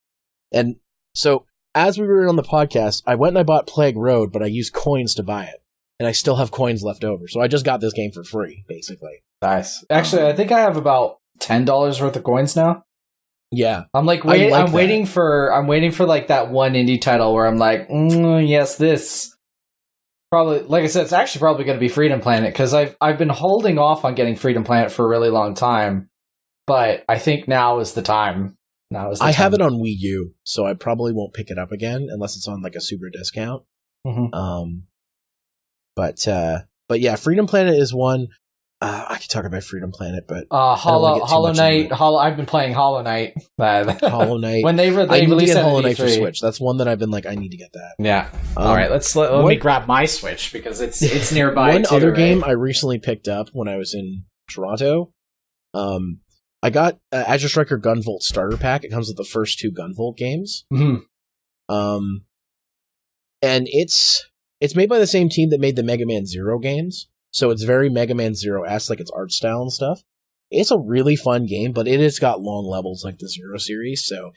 And so as we were on the podcast, I went and I bought Plague Road, but I used coins to buy it. and I still have coins left over. So I just got this game for free, basically. Nice. Actually, I think I have about $10 worth of coins now. Yeah, I'm like, I'm waiting for like that one indie title where I'm like, yes, this. Probably, like I said, it's actually probably going to be Freedom Planet, because I've been holding off on getting Freedom Planet for a really long time, but I think now is the time. I have it on Wii U, so I probably won't pick it up again unless it's on like a super discount. Mm-hmm. But yeah, Freedom Planet is one. I could talk about Freedom Planet, but Hollow Knight. I've been playing Hollow Knight. Hollow Knight. When they released Hollow Knight for Switch. That's one that I've been like, I need to get that. Yeah. All right. Let me grab my Switch because it's nearby. One other game I recently picked up when I was in Toronto. I got Azure Striker Gunvolt starter pack. It comes with the first 2 Gunvolt games. Mm-hmm. And it's made by the same team that made the Mega Man Zero games. So it's very Mega Man Zero-esque, like its art style and stuff. It's a really fun game, but it has got long levels like the Zero series. So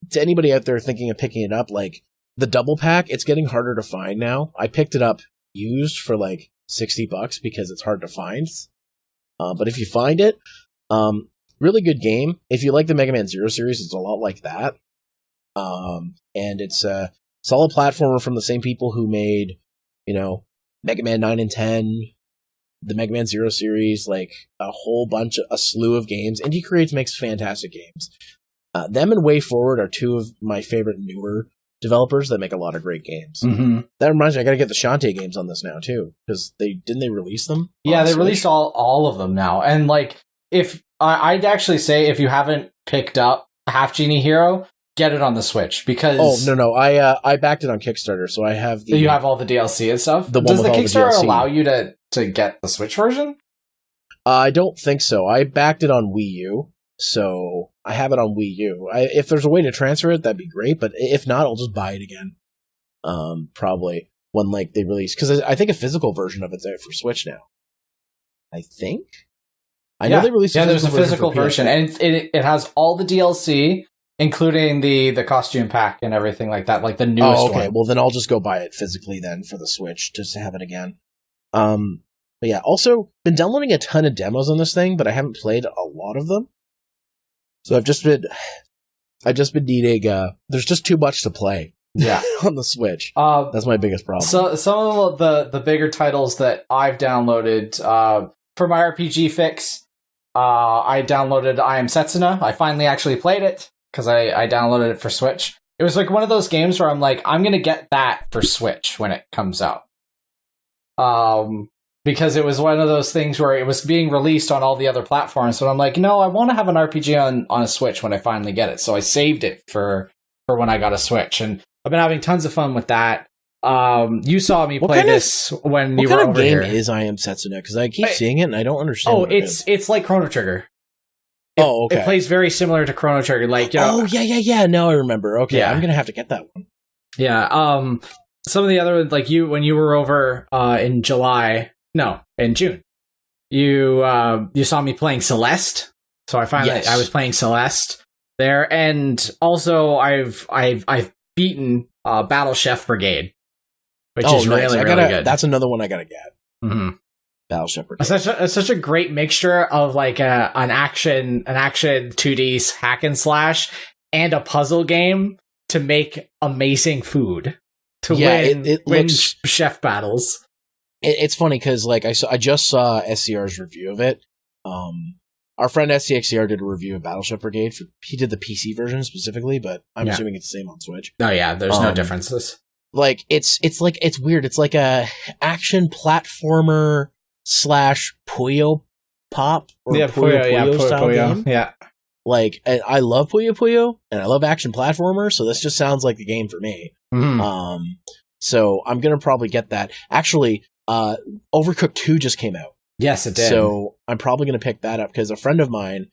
to anybody out there thinking of picking it up, like the double pack, it's getting harder to find now. I picked it up used for like $60 because it's hard to find. But if you find it, really good game. If you like the Mega Man Zero series, it's a lot like that. And it's a solid platformer from the same people who made, Mega Man 9 and 10, the Mega Man Zero series, like a slew of games. Indie Creates makes fantastic games. Them and Way Forward are 2 of my favorite newer developers that make a lot of great games. Mm-hmm. That reminds me, I gotta get the Shantae games on this now too, because didn't they release them? Yeah, they released all of them now. And like, if I'd actually say if you haven't picked up Half Genie Hero, get it on the Switch, because I backed it on Kickstarter, so I have you have all the DLC and stuff. Does the Kickstarter allow you to get the Switch version? I don't think so. I backed it on Wii U, so I have it on Wii U. If there's a way to transfer it, that'd be great. But if not, I'll just buy it again. Probably when like they release, because I think a physical version of it's out for Switch now. I think. I know they released. There's a physical version, and it has all the DLC. Including the costume pack and everything like that, like the newest one. Oh, okay. Well, then I'll just go buy it physically then for the Switch, just to have it again. But yeah, also been downloading a ton of demos on this thing, but I haven't played a lot of them. So I've just been needing, there's just too much to play. Yeah. On the Switch. That's my biggest problem. So some of the bigger titles that I've downloaded, for my RPG fix, I downloaded I Am Setsuna. I finally actually played it, because I downloaded it for Switch. It was like one of those games where I'm like, I'm going to get that for Switch when it comes out. Because it was one of those things where it was being released on all the other platforms. So I'm like, no, I want to have an RPG on a Switch when I finally get it. So I saved it for when I got a Switch. And I've been having tons of fun with that. You saw me play this when you were over here. What kind of game is I Am Setsuna? Because I keep seeing it and I don't understand. Oh, it's like Chrono Trigger. Okay. It plays very similar to Chrono Trigger, like yeah. Now I remember. Okay, yeah. I'm gonna have to get that one. Yeah. Some of the other like when you were over in June, you saw me playing Celeste. So I was playing Celeste there, and also I've beaten Battle Chef Brigade, which is really good. That's another one I gotta get. Mm-hmm. Battle Chef Brigade. It's such a great mixture of like an action 2D hack and slash and a puzzle game to make amazing food to win chef battles. It's funny because like I just saw SCR's review of it. Our friend SCXCR did a review of Battle Chef Brigade. He did the PC version specifically, but I'm assuming it's the same on Switch. Oh yeah, there's no differences. Like it's weird. It's like a action platformer / Puyo Pop or Puyo style game. Yeah. Like I love Puyo Puyo and I love action platformer, so this just sounds like the game for me. Mm-hmm. So I'm gonna probably get that. Actually, Overcooked 2 just came out. Yes, it did. So I'm probably gonna pick that up because a friend of mine,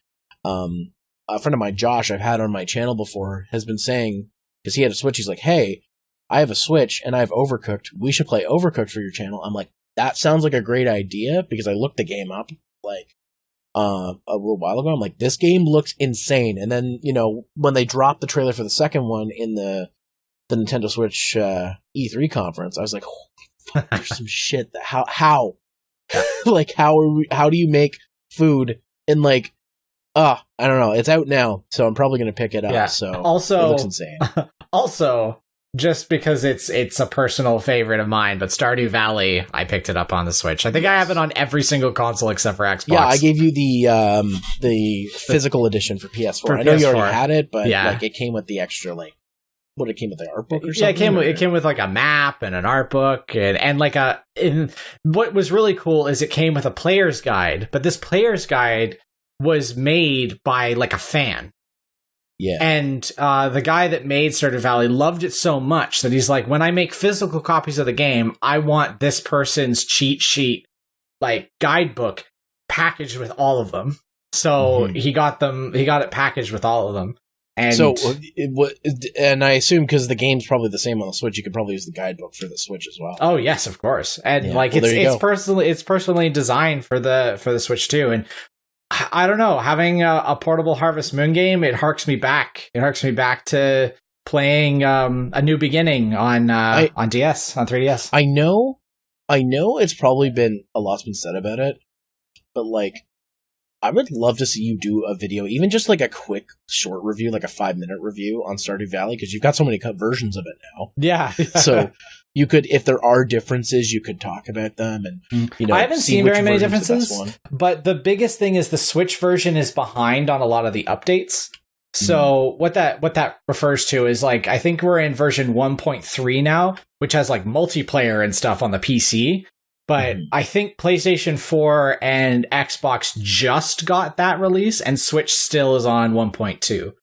Josh, I've had on my channel before, has been saying, because he had a Switch, he's like, "Hey, I have a Switch and I have Overcooked. We should play Overcooked for your channel." I'm like, that sounds like a great idea, because I looked the game up like a little while ago. I'm like, this game looks insane. And then, when they dropped the trailer for the second one in the Nintendo Switch E3 conference, I was like, holy there's some shit that how like how do you make food in like I don't know. It's out now, so I'm probably going to pick it up. Yeah. So also, it looks insane. Also, just because it's a personal favorite of mine, but Stardew Valley, I picked it up on the Switch. I think I have it on every single console except for Xbox. Yeah, I gave you the physical edition for PS4. I know you already had it, but like it came with the extra it came with the art book or something? Yeah, it came with like a map and an art book and like what was really cool is it came with a player's guide, but this player's guide was made by like a fan. Yeah. And the guy that made Stardew Valley loved it so much that he's like, when I make physical copies of the game, I want this person's cheat sheet, like guidebook, packaged with all of them. So he got it packaged with all of them. And so, and I assume because the game's probably the same on the Switch, you could probably use the guidebook for the Switch as well. Oh yes, of course. And it's personally designed for the Switch too. And I don't know, having a portable Harvest Moon game, it harks me back. It harks me back to playing A New Beginning on DS, on 3DS. I know it's probably been a lot's been said about it, but like I would love to see you do a video, even just like a quick short review, like a 5-minute review on Stardew Valley, because you've got so many versions of it now. Yeah. So you could, if there are differences, you could talk about them, and I haven't seen very many differences, but the biggest thing is the Switch version is behind on a lot of the updates. So what that refers to is like, I think we're in version 1.3 now, which has like multiplayer and stuff on the PC. But I think PlayStation 4 and Xbox just got that release, and Switch still is on 1.2.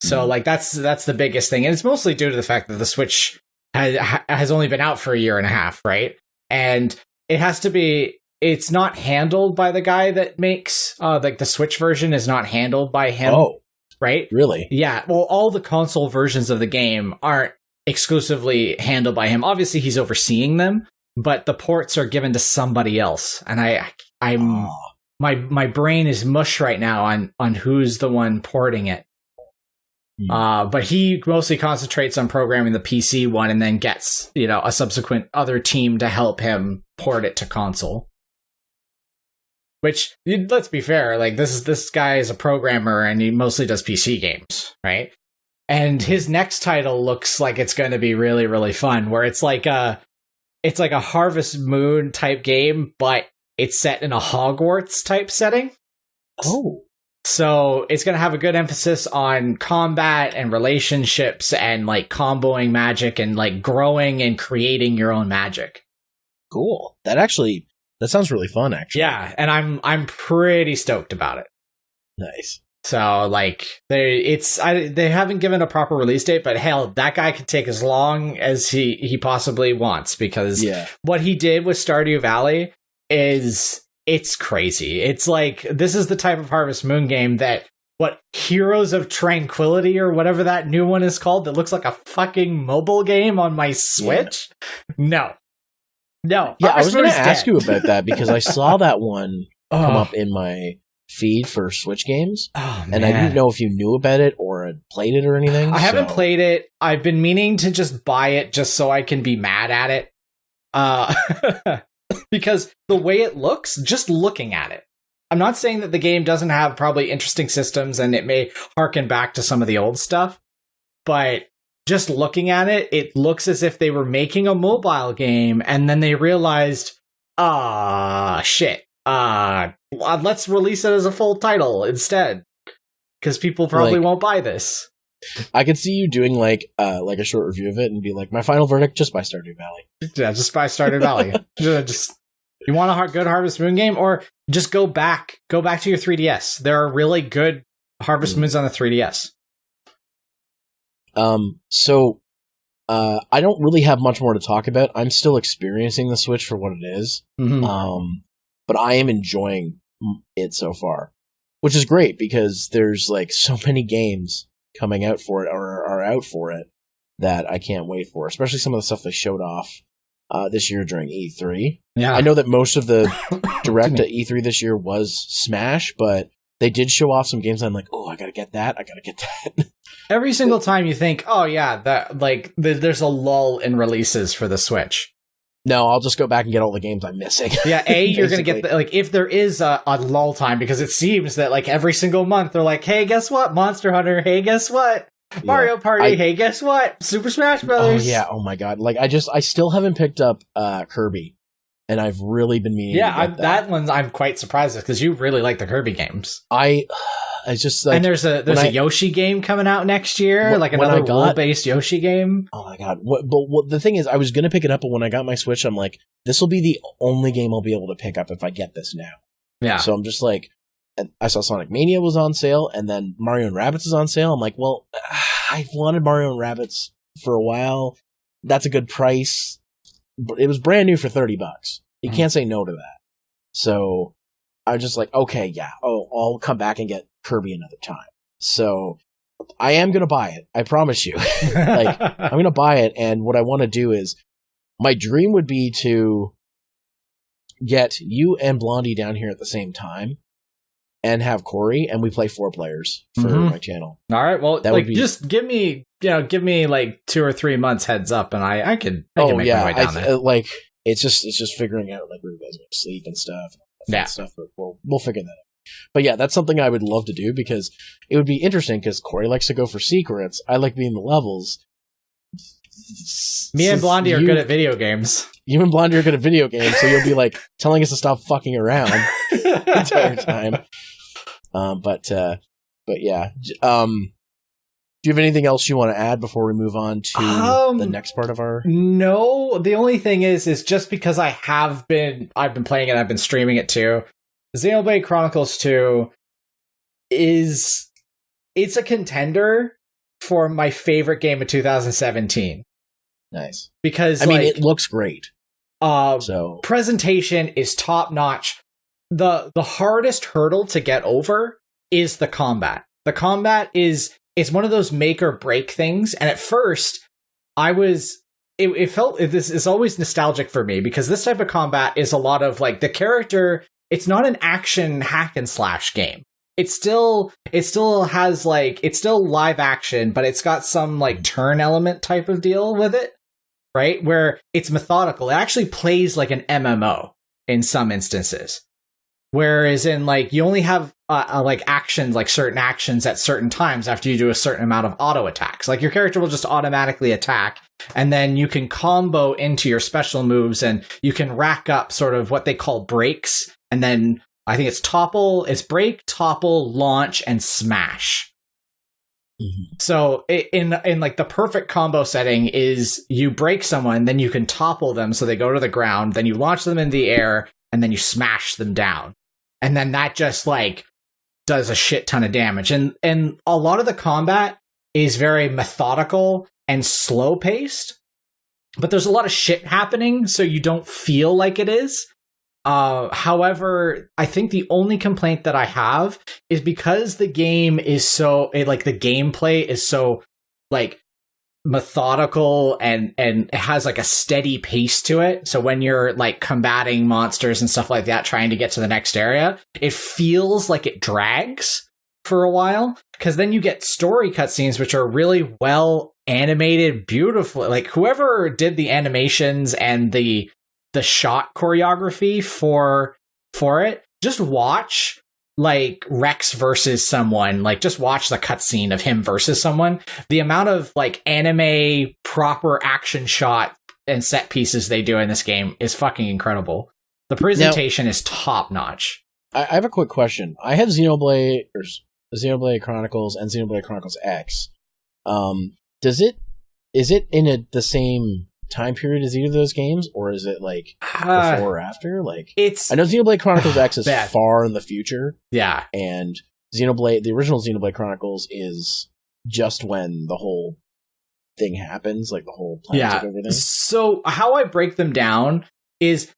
So like that's the biggest thing, and it's mostly due to the fact that the Switch has only been out for a year and a half, right? And it's not handled by the guy that makes like the Switch version is not handled by him. Oh, right? Really? Yeah. Well, all the console versions of the game aren't exclusively handled by him. Obviously, he's overseeing them. But the ports are given to somebody else, and my brain is mush right now on who's the one porting it. But he mostly concentrates on programming the PC one, and then gets a subsequent other team to help him port it to console. Which, let's be fair, like this guy is a programmer, and he mostly does PC games, right? And his next title looks like it's going to be really, really fun, where it's like a Harvest Moon type game, but it's set in a Hogwarts type setting. Oh. So it's going to have a good emphasis on combat and relationships and like comboing magic and like growing and creating your own magic. Cool. That sounds really fun, actually. Yeah, and I'm pretty stoked about it. Nice. So like they haven't given a proper release date, but hell, that guy could take as long as he possibly wants, because what he did with Stardew Valley it's crazy. It's like, this is the type of Harvest Moon game that Heroes of Tranquility or whatever that new one is called that looks like a fucking mobile game on my Switch. No. Yeah, I was going to ask you about that because I saw that one come up in my feed for Switch games, and I didn't know if you knew about it or had played it or anything. I haven't played it. I've been meaning to just buy it just so I can be mad at it, because the way it looks, just looking at it, I'm not saying that the game doesn't have probably interesting systems and it may harken back to some of the old stuff, but just looking at it, it looks as if they were making a mobile game and then they realized, shit. Let's release it as a full title instead, because people probably won't buy this. I could see you doing like a short review of it and be like, my final verdict: just buy Stardew Valley. Yeah, just buy Stardew Valley. Just you want a good Harvest Moon game, or just go back to your 3DS. There are really good Harvest Moons on the 3DS. So I don't really have much more to talk about. I'm still experiencing the Switch for what it is. But I am enjoying it so far, which is great because there's like so many games coming out for it or are out for it that I can't wait for, especially some of the stuff they showed off this year during E3. Yeah, I know that most of the direct at E3 this year was Smash, but they did show off some games. I'm like, oh, I gotta get that. Every single time you think, oh yeah, that like there's a lull in releases for the Switch. No, I'll just go back and get all the games I'm missing. Yeah, you're going to get, if there is a lull time, because it seems that, like, every single month, they're like, hey, guess what? Monster Hunter, hey, guess what? Mario Party, hey, guess what? Super Smash Brothers. Oh, yeah, oh my god. Like, I still haven't picked up Kirby, and I've really been meaning to get that one's, I'm quite surprised, because you really like the Kirby games. It's just like, and there's a Yoshi game coming out next year, like another role-based Yoshi game. Oh my god! But the thing is, I was gonna pick it up, but when I got my Switch, I'm like, this will be the only game I'll be able to pick up if I get this now. Yeah. So I'm just like, I saw Sonic Mania was on sale, and then Mario and Rabbids is on sale. I'm like, well, I've wanted Mario and Rabbids for a while. That's a good price, but it was brand new for $30. You can't say no to that. So I was just like, okay, yeah, I'll come back and get Kirby another time. So I am going to buy it. I promise you. Like, I'm going to buy it. And what I want to do is, my dream would be to get you and Blondie down here at the same time and have Corey, and we play 4 players for my channel. All right. Well, that would be... just give me like 2 or 3 months heads up, and I can make my way down there. Like, it's just figuring out like where you guys are going to sleep and stuff. Stuff, but we'll figure that out. But yeah, that's something I would love to do, because it would be interesting, because Corey likes to go for secrets. I like being the levels. Me and Blondie are good at video games. You and Blondie are good at video games, so you'll be like telling us to stop fucking around the entire time. But yeah. Do you have anything else you want to add before we move on to the next part of our... No, the only thing is just because I've been playing it, I've been streaming it too. Xenoblade Chronicles 2 it's a contender for my favorite game of 2017. Nice. Because I mean, it looks great. So presentation is top notch. The hardest hurdle to get over is the combat. The combat is one of those make or break things. And at first, it felt, this is always nostalgic for me, because this type of combat is a lot of like the character. It's not an action hack and slash game. It still has like, it's still live action, but it's got some like turn element type of deal with it, right? Where it's methodical. It actually plays like an MMO in some instances. Whereas in like, you only have like actions, like certain actions at certain times after you do a certain amount of auto attacks. Like your character will just automatically attack, and then you can combo into your special moves, and you can rack up sort of what they call breaks. And then I think it's break, topple, launch, and smash. Mm-hmm. So in like the perfect combo setting is you break someone, then you can topple them so they go to the ground, then you launch them in the air, and then you smash them down. And then that just like does a shit ton of damage. And a lot of the combat is very methodical and slow paced, but there's a lot of shit happening, so you don't feel like it is. However, I think the only complaint that I have is because the game is so, like the gameplay is so like methodical and it has like a steady pace to it. So when you're like combating monsters and stuff like that, trying to get to the next area, it feels like it drags for a while, because then you get story cutscenes, which are really well animated, beautiful. Like whoever did the animations and the shot choreography for it, just watch like Rex versus someone, like just watch the cutscene of him versus someone. The amount of like anime proper action shot and set pieces they do in this game is fucking incredible. The presentation is top notch. I have a quick question. I have Xenoblade Chronicles and Xenoblade Chronicles X. Is it in the same time period as either of those games, or is it like before or after? Like, I know Xenoblade Chronicles X is far in the future. Yeah. And the original Xenoblade Chronicles is just when the whole thing happens, like the whole planet and everything. So how I break them down is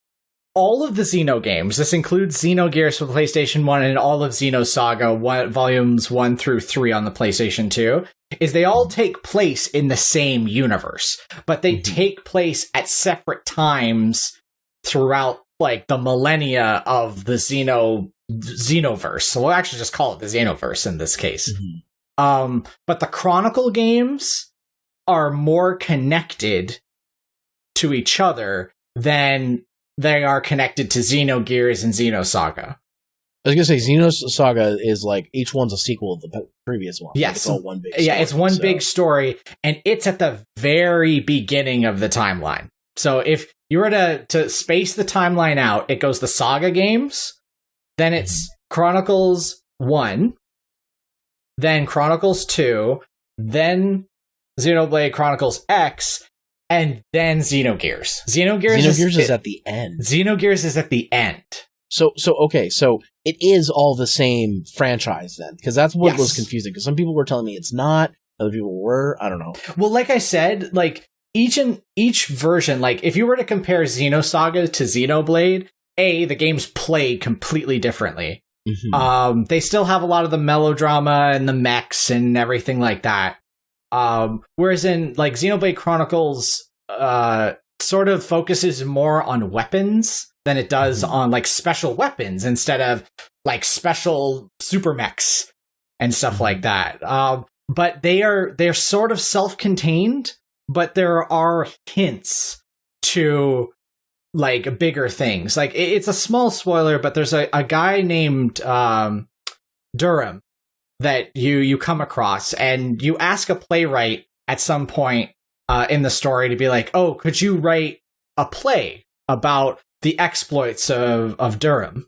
all of the Xeno games, this includes Xenogears for PlayStation 1 and all of Xenosaga volumes 1 through 3 on the PlayStation 2, is they all take place in the same universe, but they take place at separate times throughout like the millennia of the Xenoverse. So we'll actually just call it the Xenoverse in this case. Mm-hmm. But the Chronicle games are more connected to each other then they are connected to Xenogears and Xenosaga. I was gonna say Xenosaga is like each one's a sequel of the previous one. Yes, like it's all one big story, yeah, it's one big story, and it's at the very beginning of the timeline. So if you were to space the timeline out, it goes the Saga games, then it's Chronicles 1, then Chronicles 2, then Xenoblade Chronicles X, and then Xenogears. Xenogears is at the end. Xenogears is at the end. So it is all the same franchise then, because that's what was confusing. Because some people were telling me it's not, other people were. I don't know. Well, like I said, like each version, like if you were to compare Xenosaga to Xenoblade, the games play completely differently. Mm-hmm. They still have a lot of the melodrama and the mechs and everything like that. Whereas in like Xenoblade Chronicles, sort of focuses more on weapons than it does on like special weapons instead of like special super mechs and stuff like that. But they're sort of self-contained, but there are hints to like bigger things. Like it's a small spoiler, but there's a guy named Durham that you come across, and you ask a playwright at some point in the story to be like, oh, could you write a play about the exploits of Durham?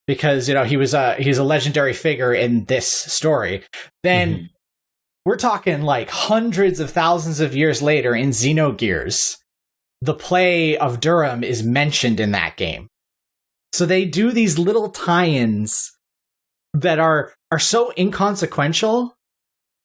Because, you know, he's a legendary figure in this story. Then we're talking like hundreds of thousands of years later in Xenogears, the play of Durham is mentioned in that game. So they do these little tie-ins that are so inconsequential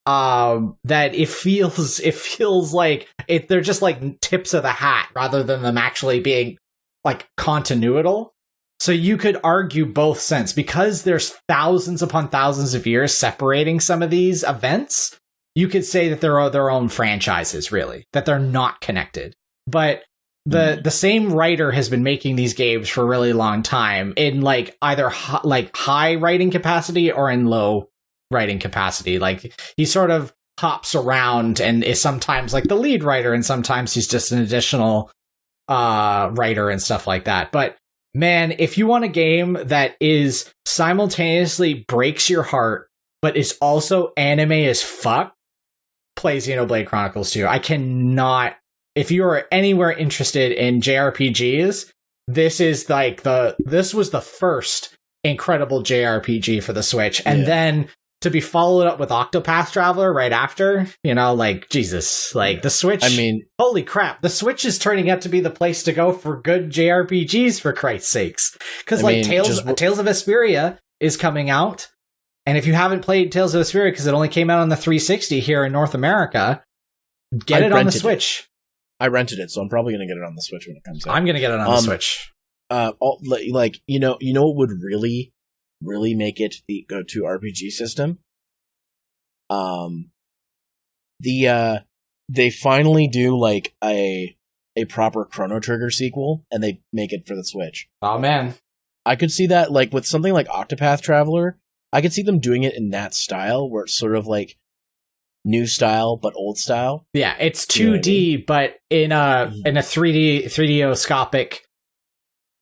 that it feels like they're just like tips of the hat rather than them actually being like continuital. So you could argue both sense, because there's thousands upon thousands of years separating some of these events. You could say that they're their own franchises, really, that they're not connected. But the same writer has been making these games for a really long time in like either high writing capacity or in low writing capacity. Like he sort of hops around and is sometimes like the lead writer, and sometimes he's just an additional writer and stuff like that. But man, if you want a game that is simultaneously breaks your heart but is also anime as fuck, play Xenoblade Chronicles 2. I cannot. If you are anywhere interested in JRPGs, this was the first incredible JRPG for the Switch, and then to be followed up with Octopath Traveler right after, you know, like Jesus, like the Switch. I mean, holy crap, the Switch is turning out to be the place to go for good JRPGs, for Christ's sakes. Because Tales of Vesperia is coming out, and if you haven't played Tales of Vesperia because it only came out on the 360 here in North America, get it on the Switch. I rented it, so I'm probably going to get it on the Switch when it comes out. I'm going to get it on the Switch. You know what would really make it the go-to RPG system? They finally do like a proper Chrono Trigger sequel, and they make it for the Switch. Oh man, I could see that, like with something like Octopath Traveler. I could see them doing it in that style, where it's sort of like new style but old style. Yeah, it's 2D, you know what I mean? But in a 3D-oscopic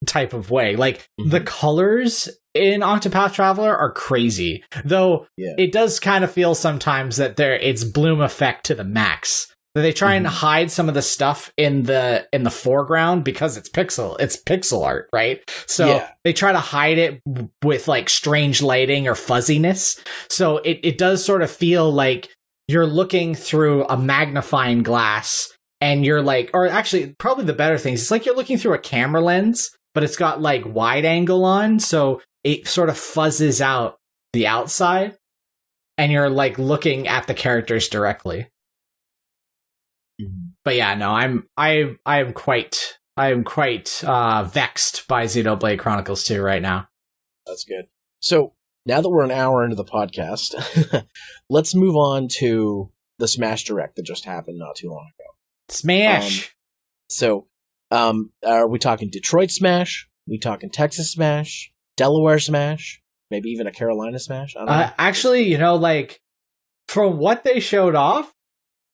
type of way. Like the colors in Octopath Traveler are crazy, though. It does kind of feel sometimes that it's bloom effect to the max. They try and hide some of the stuff in the foreground because it's pixel art, right? So they try to hide it with like strange lighting or fuzziness. So it does sort of feel like you're looking through a magnifying glass, and you're like, or actually probably the better thing is it's like you're looking through a camera lens, but it's got like wide angle on, so it sort of fuzzes out the outside, and you're like looking at the characters directly. But yeah, no, I am quite vexed by Xenoblade Chronicles 2 right now. That's good. So now that we're an hour into the podcast, let's move on to the Smash Direct that just happened not too long ago. Smash. Are we talking Detroit Smash? We talking Texas Smash? Delaware Smash? Maybe even a Carolina Smash? I don't know. Actually, you know, like from what they showed off,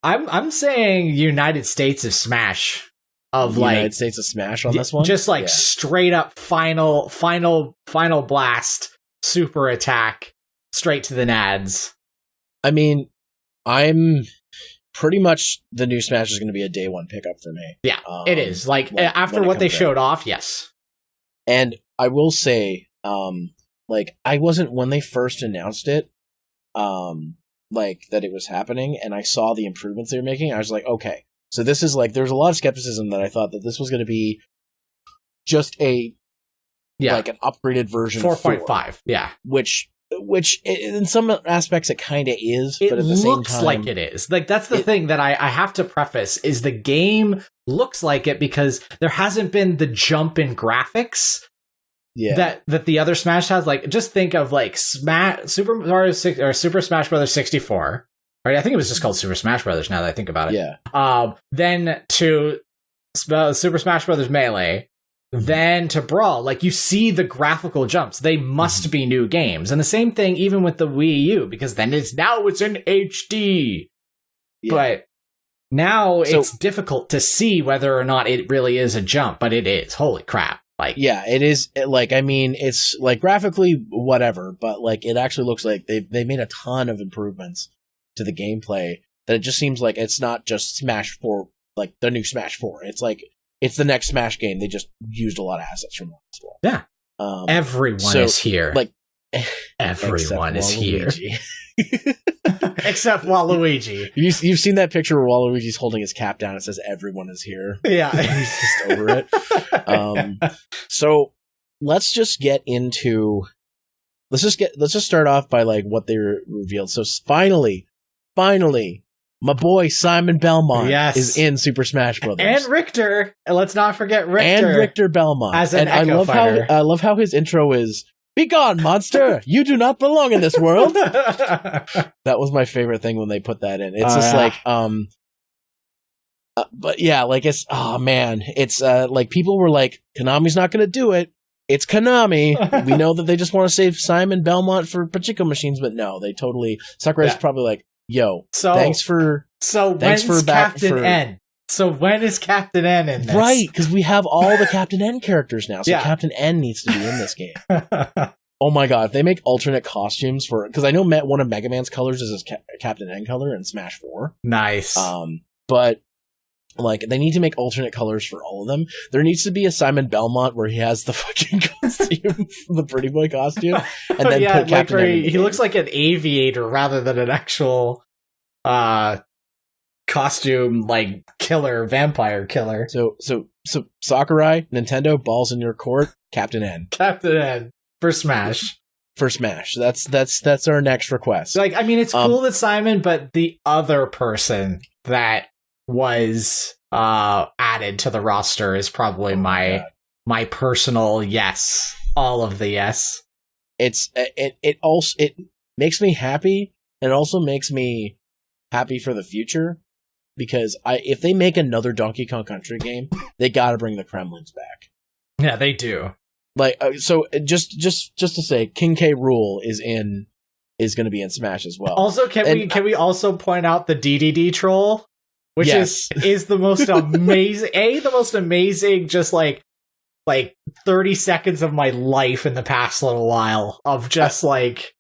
I'm saying United States of Smash. of the like United States of Smash on this one. Just like straight up final blast, super attack, straight to the nads. I mean, I'm pretty much the new Smash is going to be a day one pickup for me. Yeah, it is. Like after what they showed off, yes. And I will say, like I wasn't when they first announced it, like that it was happening, and I saw the improvements they were making. I was like, okay, so this is like there's a lot of skepticism that I thought that this was going to be just like an upgraded version 4.5. Yeah, which in some aspects it kind of is, but at the same time, like it is. Like that's the thing that I have to preface is the game looks like it because there hasn't been the jump in graphics that the other Smash has. Like just think of like Super Mario 6 or Super Smash Brothers 64. Right, I think it was just called Super Smash Brothers. Now that I think about it, yeah. Then to Super Smash Brothers Melee. Then to Brawl, like you see the graphical jumps. They must be new games. And the same thing even with the Wii U, because then it's in HD. Yeah. But now it's difficult to see whether or not it really is a jump, but it is. Holy crap. Like, yeah, it is. Like, I mean, it's like graphically whatever, but like it actually looks like they made a ton of improvements to the gameplay that it just seems like it's not just Smash 4, like the new Smash 4. It's like it's the next Smash game. They just used a lot of assets from the last one. Yeah. Everyone is here. Like everyone is here. Except Waluigi. You've seen that picture where Waluigi's holding his cap down. It says everyone is here. Yeah. He's just over it. So let's just get into let's just start off by like what they revealed. So finally, my boy Simon Belmont is in Super Smash Brothers, and Richter. And let's not forget Richter and Richter Belmont. As an Echo Fighter. I love how his intro is. Be gone, monster! You do not belong in this world. That was my favorite thing when they put that in. It's just like, but yeah, like it's man, it's like people were like, Konami's not going to do it. It's Konami. We know that they just want to save Simon Belmont for Pachinko machines, but no, they totally. Sakurai's probably like. Yo, thanks for Captain N? So when is Captain N in this? Right, because we have all the Captain N characters now, so Captain N needs to be in this game. Oh my god, if they make alternate costumes for... Because I know one of Mega Man's colors is his Captain N color in Smash 4. Nice. But like they need to make alternate colors for all of them. There needs to be a Simon Belmont where he has the fucking costume, the pretty boy costume, and then put Captain N. He looks like an aviator rather than an actual costume like vampire killer. So Sakurai, Nintendo, balls in your court, Captain N. Captain N for Smash. For Smash. That's our next request. Like I mean it's cool that Simon, but the other person that was added to the roster is probably my personal yes. All of the yes. It also makes me happy, and it also makes me happy for the future, because if they make another Donkey Kong Country game, they got to bring the Kremlins back. Yeah, they do. Like so just to say, King K. Rool is going to be in Smash as well. Also, can we also point out the DDD troll? Which is the most amazing, the most amazing, just like 30 seconds of my life in the past little while of just like,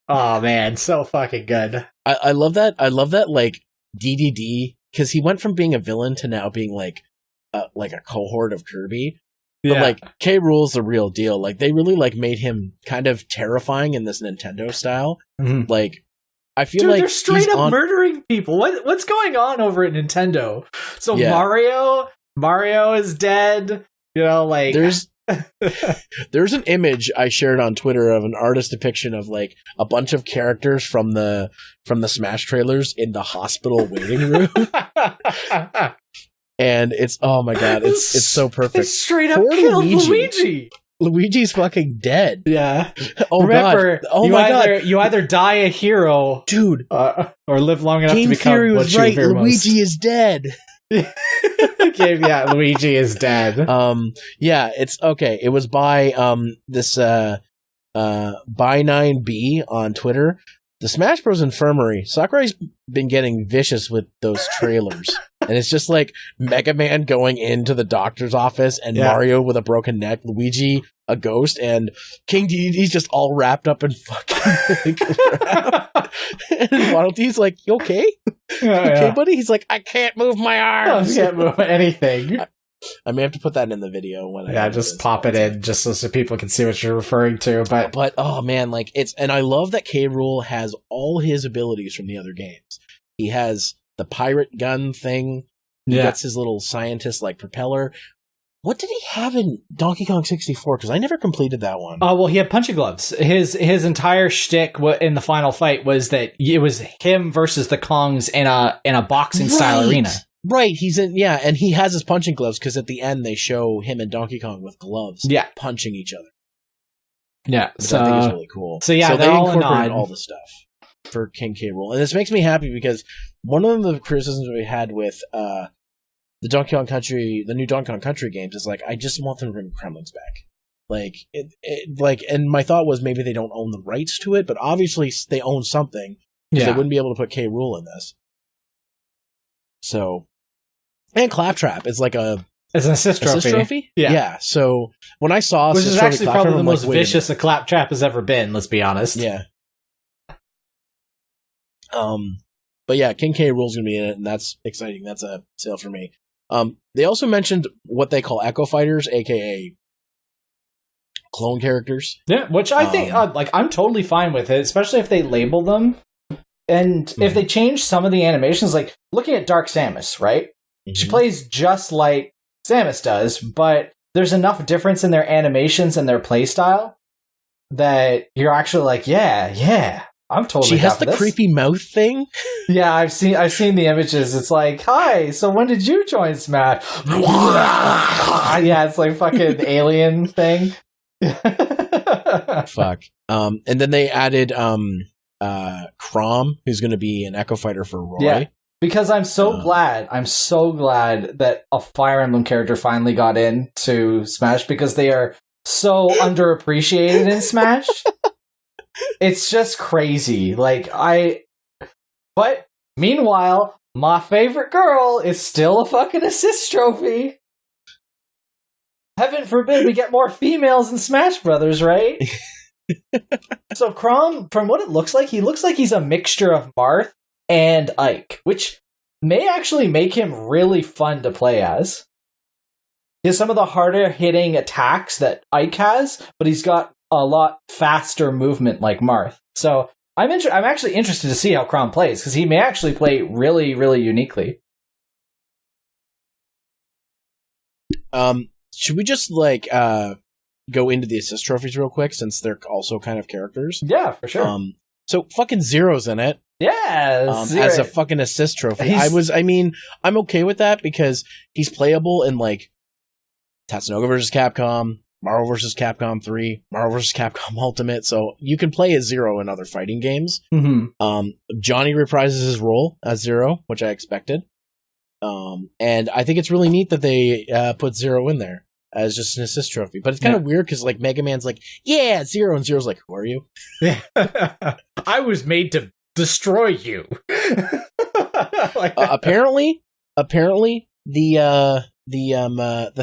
oh man, so fucking good. I love that. I love that like DDD, because he went from being a villain to now being like a cohort of Kirby. But like K. Rool's the real deal. Like they really like made him kind of terrifying in this Nintendo style. Mm-hmm. Like. I feel like they're straight up murdering people. What's going on over at Nintendo? So Mario is dead. You know, like there's an image I shared on Twitter of an artist depiction of like a bunch of characters from the Smash trailers in the hospital waiting room. And it's oh my god, it's so perfect. They straight up killed Luigi. Luigi's fucking dead. Yeah. Oh Remember, god. Oh my god. You either die a hero, dude, or live long enough Game to become Theory what was you right. fear Luigi most. is dead. Luigi is dead. Yeah, it's okay. It was by this by9b on Twitter. The Smash Bros. Infirmary. Sakurai's been getting vicious with those trailers. And it's just like Mega Man going into the doctor's office and Mario with a broken neck, Luigi a ghost, and King Dedede's just all wrapped up in fucking crap. And Waddle Dee's like, "You okay? Okay, buddy?" He's like, "I can't move my arms. I can't move anything." I may have to put that in the video when just pop it in just so people can see what you're referring to. But oh man, like and I love that K. Rool has all his abilities from the other games. He has the pirate gun thing. He gets his little scientist like propeller. What did he have in Donkey Kong 64? Because I never completed that one. Oh, well, he had punching gloves. His entire shtick in the final fight was that it was him versus the Kongs in a boxing style arena. Right, and he has his punching gloves because at the end they show him and Donkey Kong with gloves, punching each other. Yeah, which I think is really cool. So they incorporated all the stuff for King K. Rool, and this makes me happy because one of the criticisms we had with the Donkey Kong Country, the new Donkey Kong Country games, is like, I just want them to bring Kremlings back. And my thought was maybe they don't own the rights to it, but obviously they own something because they wouldn't be able to put K. Rool in this. So, and Claptrap is like it's an assist trophy. Yeah. So when I saw which is actually probably the most vicious a Claptrap has ever been. Let's be honest. Yeah. But yeah, King K. Rool's gonna be in it, and that's exciting. That's a sale for me. They also mentioned what they call Echo Fighters, aka clone characters. Yeah, which I think, I'm totally fine with it, especially if they label them. And if they change some of the animations, like looking at Dark Samus, right? Mm-hmm. She plays just like Samus does, but there's enough difference in their animations and their playstyle that you're actually like, yeah, I'm totally. She has the creepy mouth thing. Yeah, I've seen the images. It's like, hi, so when did you join Smash? Yeah, it's like fucking alien thing. Fuck. And then they added Chrom, who's going to be an Echo Fighter for Roy. Yeah, because I'm so glad that a Fire Emblem character finally got into Smash, because they are so underappreciated in Smash. It's just crazy. But meanwhile, my favorite girl is still a fucking assist trophy. Heaven forbid we get more females in Smash Brothers, right? So Chrom, from what it looks like, he looks like he's a mixture of Marth and Ike, which may actually make him really fun to play as. He has some of the harder hitting attacks that Ike has, but he's got a lot faster movement like Marth. So I'm actually interested to see how Chrom plays, because he may actually play really, really uniquely. Should we just go into the assist trophies real quick, since they're also kind of characters? Yeah, for sure. So fucking Zero's in it. Yeah, as a fucking assist trophy. I'm okay with that because he's playable in like Tatsunoko vs. Capcom, Marvel vs. Capcom 3, Marvel vs. Capcom Ultimate, so you can play as Zero in other fighting games. Mm-hmm. Johnny reprises his role as Zero, which I expected. And I think it's really neat that they put Zero in there as just an assist trophy. But it's kind of weird because like Mega Man's like, yeah, Zero, and Zero's like, who are you? I was made to destroy you. Apparently, the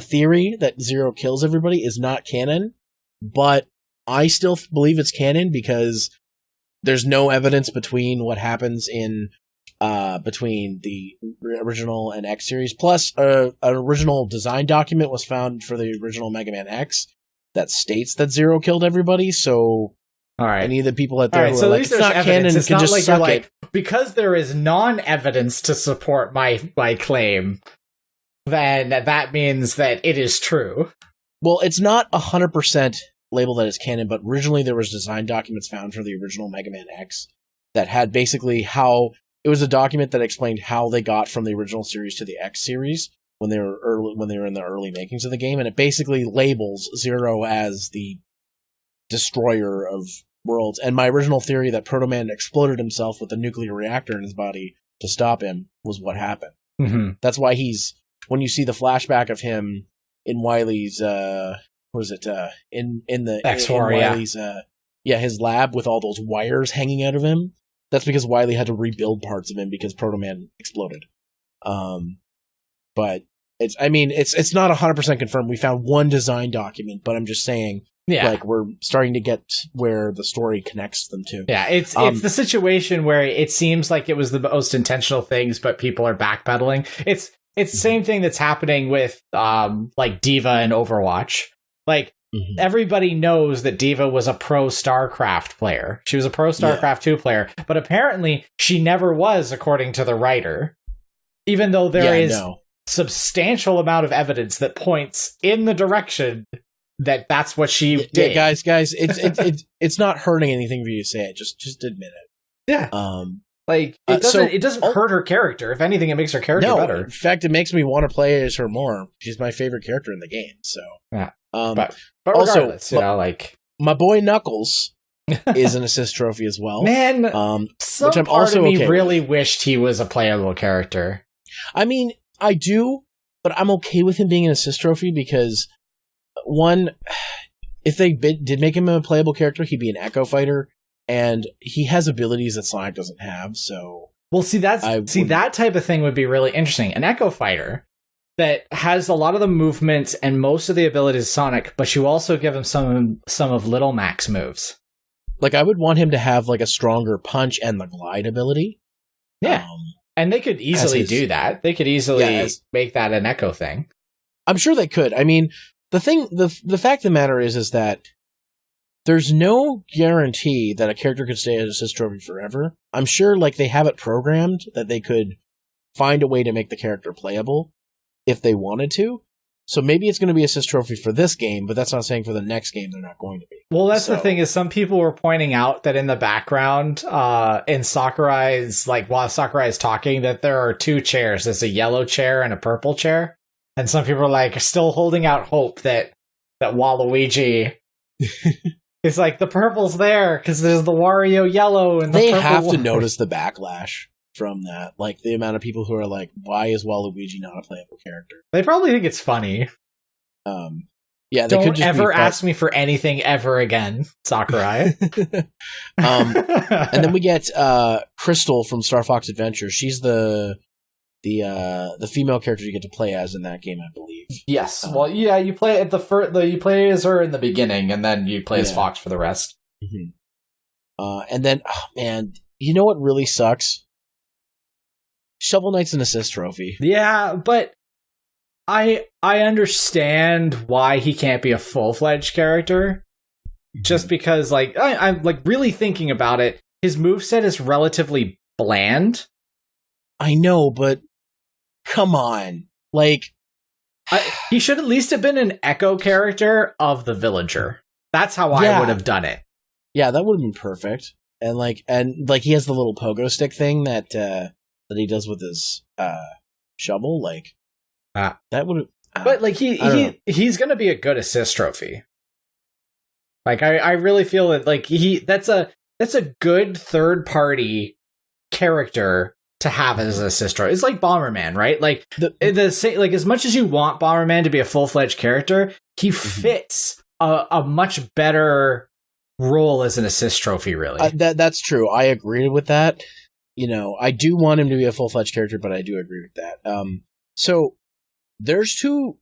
theory that Zero kills everybody is not canon, but I still believe it's canon because there's no evidence between what happens in between the original and X series. Plus, an original design document was found for the original Mega Man X that states that Zero killed everybody. So, all right, any of the people out there who are like, it's not canon, it's can not just like suck you're it. Like, because there is non-evidence to support my claim, then that means that it is true. Well, it's not 100% labeled that it's canon, but originally there was design documents found for the original Mega Man X that had basically how it was a document that explained how they got from the original series to the X series when they were in the early makings of the game, and it basically labels Zero as the destroyer of worlds. And my original theory that Proto Man exploded himself with a nuclear reactor in his body to stop him was what happened. Mm-hmm. That's why when you see the flashback of him in Wily's in the X4, in Wily's his lab with all those wires hanging out of him, that's because Wily had to rebuild parts of him because Proto Man exploded. but it's not 100% confirmed. We found one design document, but I'm just saying, like, we're starting to get where the story connects them to. Yeah, it's the situation where it seems like it was the most intentional things, but people are backpedaling. It's the same thing that's happening with like D.Va and Overwatch. Like, everybody knows that D.Va was a pro StarCraft player. She was a pro StarCraft 2 player, but apparently she never was, according to the writer. Even though there is substantial amount of evidence that points in the direction that that's what she did. Yeah, guys, it's not hurting anything for you to say it. Just admit it. Yeah. Like, it doesn't hurt her character. If anything, it makes her character better. In fact, it makes me want to play as her more. She's my favorite character in the game. So yeah. But regardless, also, like, my boy Knuckles is an assist trophy as well. Man, some which I'm part also of me okay really with. wished he was a playable character. I mean, I do, but I'm okay with him being an assist trophy because, one, if they did make him a playable character, he'd be an Echo Fighter, and he has abilities that Sonic doesn't have. So, well, that type of thing would be really interesting. An Echo Fighter that has a lot of the movements and most of the abilities of Sonic, but you also give him some of Little Mac's moves. Like, I would want him to have like a stronger punch and the glide ability. Yeah. And they could easily do that. They could easily make that an Echo thing. I'm sure they could. I mean, the fact of the matter is that there's no guarantee that a character could stay as assist trophy forever. I'm sure, like, they have it programmed that they could find a way to make the character playable if they wanted to. So maybe it's going to be assist trophy for this game, but that's not saying for the next game they're not going to be. Well, that's the thing, is some people were pointing out that in the background, in Sakurai's, like, while Sakurai is talking, that there are two chairs. There's a yellow chair and a purple chair. And some people are, like, still holding out hope that Waluigi is like, the purple's there because there's the Wario yellow and they have to notice the backlash from that, like the amount of people who are like, why is Waluigi not a playable character? They probably think it's funny. Yeah, they don't could just ever ask me for anything ever again, Sakurai. And then we get Crystal from Star Fox Adventure. She's the female character you get to play as in that game, I believe. Yes. Well, yeah, you play at you play as her in the beginning, and then you play as Fox for the rest. Mm-hmm. And then, oh man, you know what really sucks? Shovel Knight's an assist trophy. Yeah, but I understand why he can't be a full-fledged character. Just because, like, I'm like really thinking about it, his moveset is relatively bland. I know, but come on. Like, he should at least have been an Echo character of the Villager. That's how I would have done it. Yeah, that would have been perfect. And he has the little pogo stick thing that he does with his shovel. Like, that would have. But like he's gonna be a good assist trophy. Like, I really feel that, like, that's a good third party character to have as an assist trophy. It's like Bomberman, right? Like like, as much as you want Bomberman to be a full-fledged character, he fits a much better role as an assist trophy, really. That's true. I agree with that. You know, I do want him to be a full-fledged character, but I do agree with that. So there's two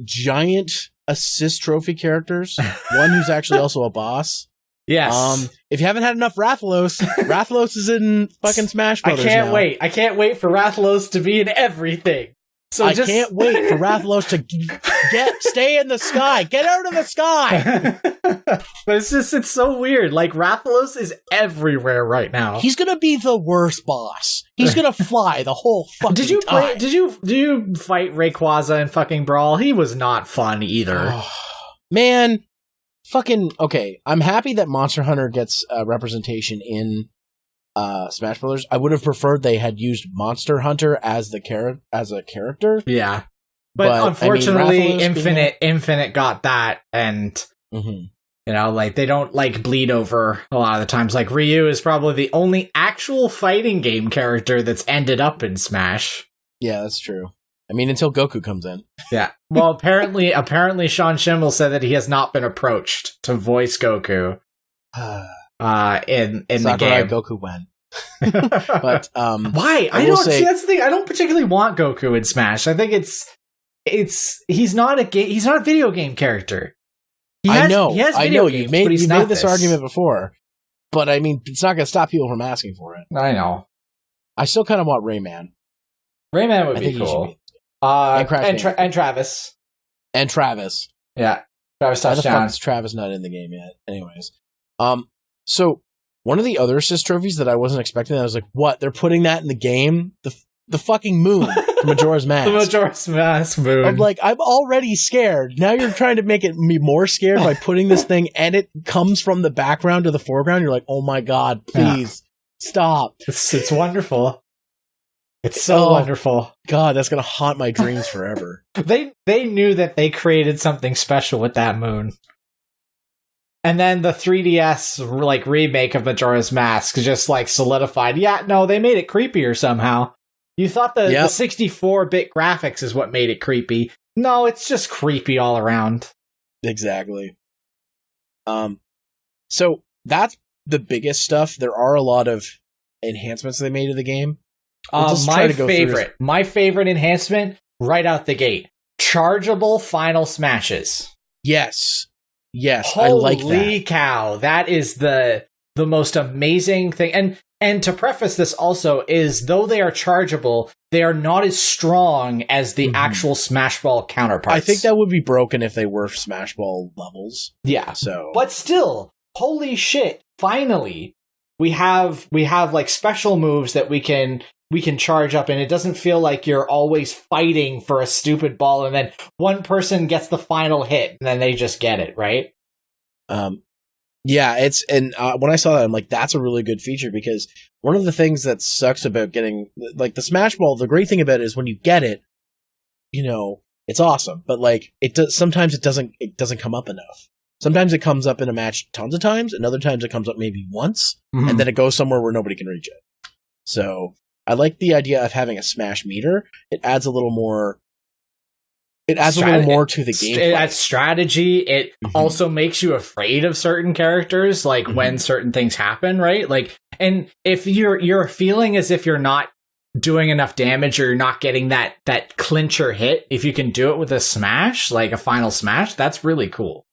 giant assist trophy characters. One who's actually also a boss. Yes. If you haven't had enough Rathalos is in fucking Smash Brothers. I can't wait for Rathalos to be in everything. So I can't wait for Rathalos to stay in the sky. Get out of the sky. But it's so weird. Like, Rathalos is everywhere right now. He's gonna be the worst boss. He's gonna fly the whole fucking time. Did you fight Rayquaza in fucking Brawl? He was not fun either. Man. Fucking okay. I'm happy that Monster Hunter gets representation in Smash Brothers. I would have preferred they had used Monster Hunter as a character. Yeah, but unfortunately, Infinite got that, and you know, like, they don't like bleed over a lot of the times. Like, Ryu is probably the only actual fighting game character that's ended up in Smash. Yeah, that's true. I mean, until Goku comes in. Yeah. Well, apparently Sean Schemmel said that he has not been approached to voice Goku in the game. Goku when? But why? I don't see. That's the thing. I don't particularly want Goku in Smash. I think he's not a video game character. I know. Games, you made this argument before, but I mean, it's not going to stop people from asking for it. I know. I still kind of want Rayman. Rayman would be cool. And Travis. And Travis. Yeah. Travis touchdown. Why the fuck is Travis not in the game yet? Anyways. So one of the other assist trophies that I wasn't expecting, I was like, what? They're putting that in the game? The fucking moon from Majora's Mask. The Majora's Mask moon. I'm like, I'm already scared. Now you're trying to make me more scared by putting this thing, and it comes from the background to the foreground. You're like, oh my god, please stop. It's wonderful. It's so wonderful. God, that's gonna haunt my dreams forever. They knew that they created something special with that moon. And then the 3DS remake of Majora's Mask just solidified. Yeah, no, they made it creepier somehow. You thought the 64-bit graphics is what made it creepy. No, it's just creepy all around. Exactly. So that's the biggest stuff. There are a lot of enhancements they made to the game. My favorite enhancement right out the gate: chargeable final smashes. Yes. Holy I like that. Holy cow! That is the most amazing thing. And to preface this also is, though they are chargeable, they are not as strong as the actual Smash Ball counterparts. I think that would be broken if they were Smash Ball levels. Yeah. So, but still, holy shit! Finally, we have special moves that we can charge up, and it doesn't feel like you're always fighting for a stupid ball, and then one person gets the final hit, and then they just get it, right? Yeah, when I saw that, I'm like, that's a really good feature, because one of the things that sucks about getting, the Smash Ball, the great thing about it is when you get it, it's awesome, but sometimes it doesn't come up enough. Sometimes it comes up in a match tons of times, and other times it comes up maybe once, and then it goes somewhere where nobody can reach it. So I like the idea of having a Smash meter. It adds a little more. It adds a little more to the game. It adds strategy. It also makes you afraid of certain characters, when certain things happen, right? And if you're feeling as if you're not doing enough damage, or you're not getting that clincher hit, if you can do it with a smash, like a final smash, that's really cool.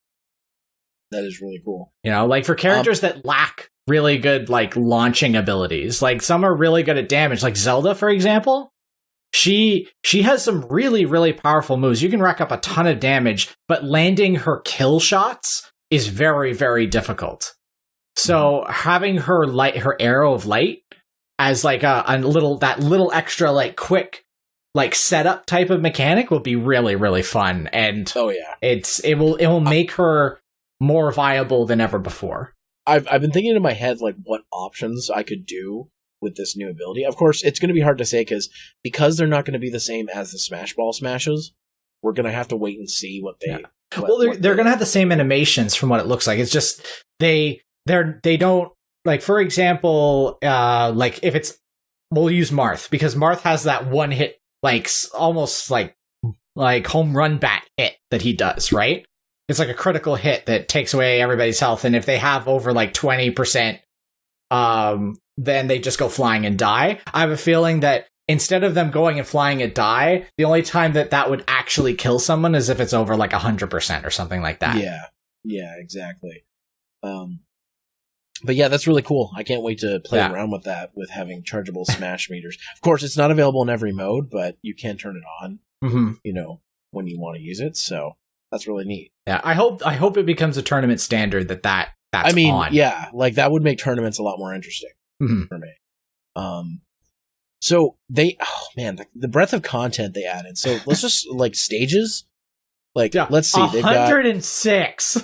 That is really cool. For characters that lack really good launching abilities, some are really good at damage, like Zelda, for example. She has some really, really powerful moves. You can rack up a ton of damage, but landing her kill shots is very, very difficult. So having her arrow of light as a little extra quick setup type of mechanic will be really, really fun. And it will make her more viable than ever before. I've been thinking in my head what options I could do with this new ability. Of course, it's going to be hard to say because they're not going to be the same as the Smash Ball smashes. We're going to have to wait and see what they. Yeah. They're going to have the same animations from what it looks like. It's just they don't for example, if it's, we'll use Marth, because Marth has that one hit almost like home run bat hit that he does, right? It's like a critical hit that takes away everybody's health, and if they have over 20%, then they just go flying and die. I have a feeling that instead of them going and flying and die, the only time that would actually kill someone is if it's over 100% or something like that. Yeah, exactly. But yeah, that's really cool. I can't wait to play around with that, with having chargeable smash meters. Of course, it's not available in every mode, but you can turn it on, when you want to use it. So that's really neat. Yeah, I hope it becomes a tournament standard that's on. Yeah, that would make tournaments a lot more interesting for me. So the breadth of content they added. So let's just stages. Let's see. They've got 106.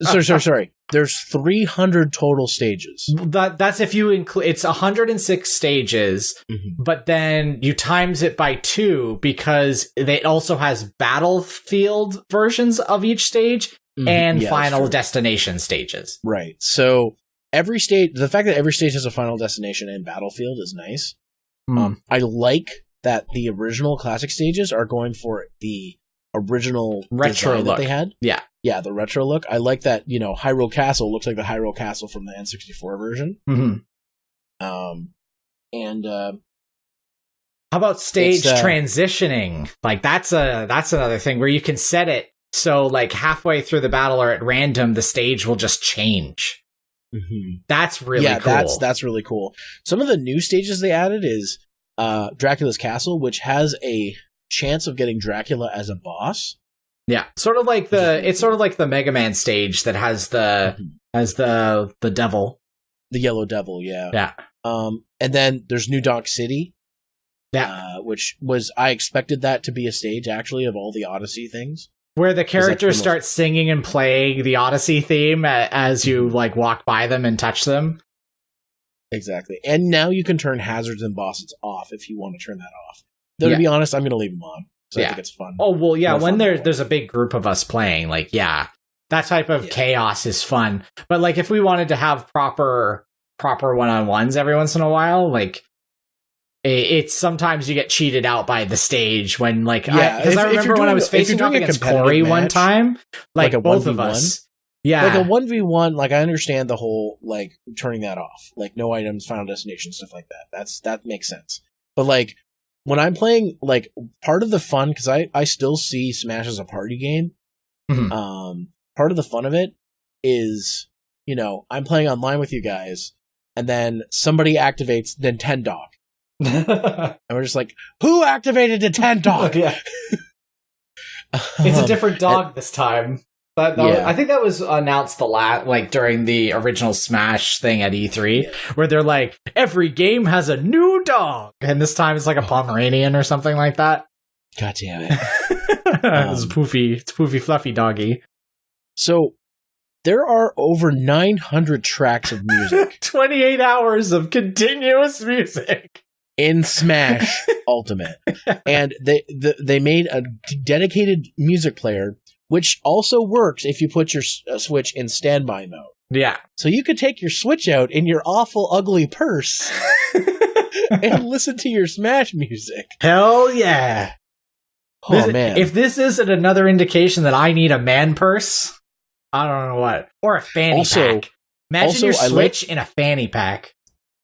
Sorry. There's 300 total stages. That's if you include. It's 106 stages, but then you times it by 2 because it also has battlefield versions of each stage and final destination stages. Right. So every stage, the fact that every stage has a final destination and battlefield is nice. I like that the original classic stages are going for the original retro look that they had. Yeah, the retro look. I like that, Hyrule Castle looks like the Hyrule Castle from the N64 version. And how about stage transitioning? Like that's another thing where you can set it so like halfway through the battle or at random the stage will just change. Mm-hmm. That's really cool. That's really cool. Some of the new stages they added is Dracula's Castle, which has a chance of getting Dracula as a boss. Yeah, sort of like the Mega Man stage that has the devil, the yellow devil. Yeah. And then there's New Donk City. Yeah, which was I expected that to be a stage actually of all the Odyssey things, where the characters start singing and playing the Odyssey theme as you like walk by them and touch them. Exactly, and now you can turn hazards and bosses off if you want to turn that off. Though to be honest, I'm going to leave them on. So I think it's fun. Oh, well, yeah, when there's a big group of us playing, like, yeah, that type of chaos is fun. But, like, if we wanted to have proper one-on-ones every once in a while, like, it's sometimes you get cheated out by the stage when, like, because I remember when I was facing off against Corey one time, like both of us. Yeah. Like a 1v1, like, I understand the whole, like, turning that off. Like, no items, final destination, stuff like that. That makes sense. But, like, when I'm playing, like, part of the fun, because I still see Smash as a party game, part of the fun of it is, you know, I'm playing online with you guys, and then somebody activates Nintendog. And we're just like, who activated Nintendog? Yeah. It's a different dog this time. But I think that was announced during the original Smash thing at E3, where they're like, every game has a new dog, and this time it's like a Pomeranian or something like that. God damn it! It's poofy, fluffy doggy. So there are over 900 tracks of music, 28 hours of continuous music in Smash Ultimate, and they made a dedicated music player. Which also works if you put your Switch in standby mode. Yeah. So you could take your Switch out in your awful, ugly purse and listen to your Smash music. Hell yeah. Man. If this isn't another indication that I need a man purse, I don't know what. Or a fanny pack. Imagine your Switch in a fanny pack.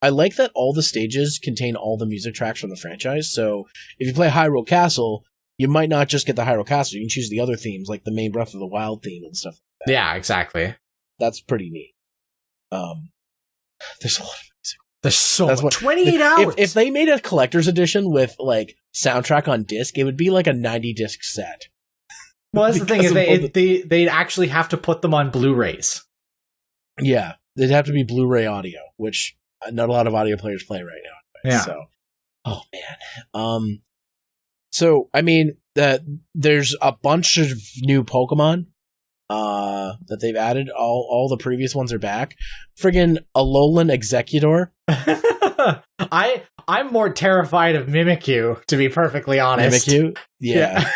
I like that all the stages contain all the music tracks from the franchise. So if you play Hyrule Castle, you might not just get the Hyrule Castle. You can choose the other themes, like the main Breath of the Wild theme and stuff like that. Yeah, exactly. That's pretty neat. There's a lot of music. There's so much. 28 hours! If they made a collector's edition with, like, soundtrack on disc, it would be like a 90-disc set. Well, that's the thing, is they'd actually have to put them on Blu-rays. Yeah, they'd have to be Blu-ray audio, which not a lot of audio players play right now. Yeah. So, oh, man. So, I mean, there's a bunch of new Pokemon that they've added. All the previous ones are back. Friggin' Alolan Executor. I'm more terrified of Mimikyu, to be perfectly honest. Mimikyu? Yeah.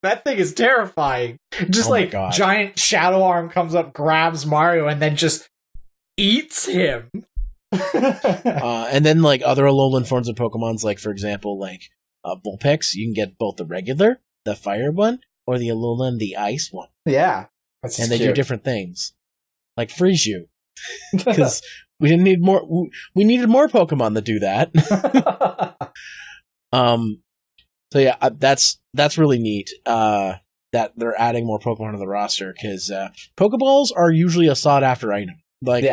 That thing is terrifying. Just giant Shadow Arm comes up, grabs Mario, and then just eats him. And then, like, other Alolan forms of Pokemons, like, for example, like, Vulpix, you can get both the regular, the fire one, or the Alolan, the ice one. Yeah. And they do different things. Like freeze you. Because we didn't need more, we needed more Pokemon that do that. So yeah, that's really neat, that they're adding more Pokemon to the roster, because Pokeballs are usually a sought after item. Like,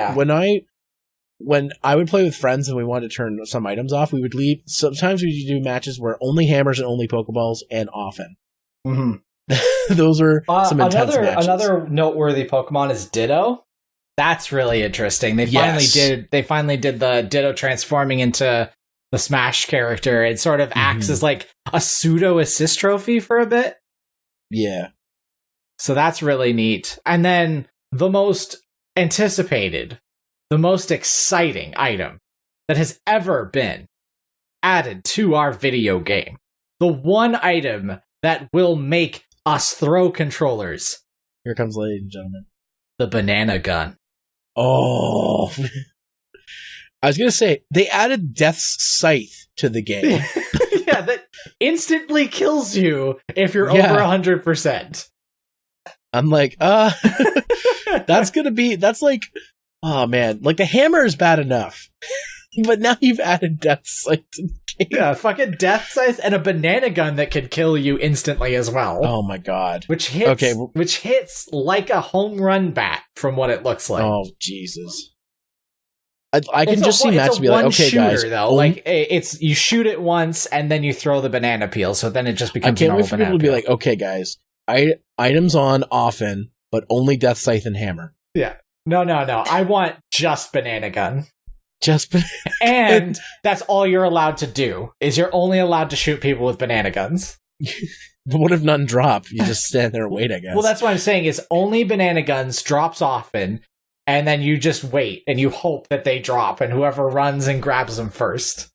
when I would play with friends and we wanted to turn some items off, we would leave. Sometimes we would do matches where only hammers and only Pokeballs, and often. Mm-hmm. Those are some intense matches. Another noteworthy Pokemon is Ditto. That's really interesting. They finally did the Ditto transforming into the Smash character. It sort of acts as like a pseudo assist trophy for a bit. Yeah. So that's really neat. And then the most anticipated, the most exciting item that has ever been added to our video game. The one item that will make us throw controllers. Here comes, ladies and gentlemen, the banana gun. Oh. I was going to say, they added Death's Scythe to the game. Yeah, that instantly kills you if you're over 100%. I'm like, that's like Oh man, like the hammer is bad enough, but now you've added death sight to the game. Yeah, fucking death sight and a banana gun that can kill you instantly as well. Oh my god. Which hits like a home run bat from what it looks like. Oh Jesus. I can just see Matt be like, okay, shooter, guys. Though. Like, it's you shoot it once and then you throw the banana peel, so then it just becomes I can't wait for people to be like, okay, guys, items on often, but only death scythe and hammer. Yeah. No. I want just banana gun. Just and that's all you're allowed to do, is you're only allowed to shoot people with banana guns. But what if none drop? You just stand there and wait, I guess. Well, that's what I'm saying, is only banana guns, drops often, and then you just wait and you hope that they drop, and whoever runs and grabs them first.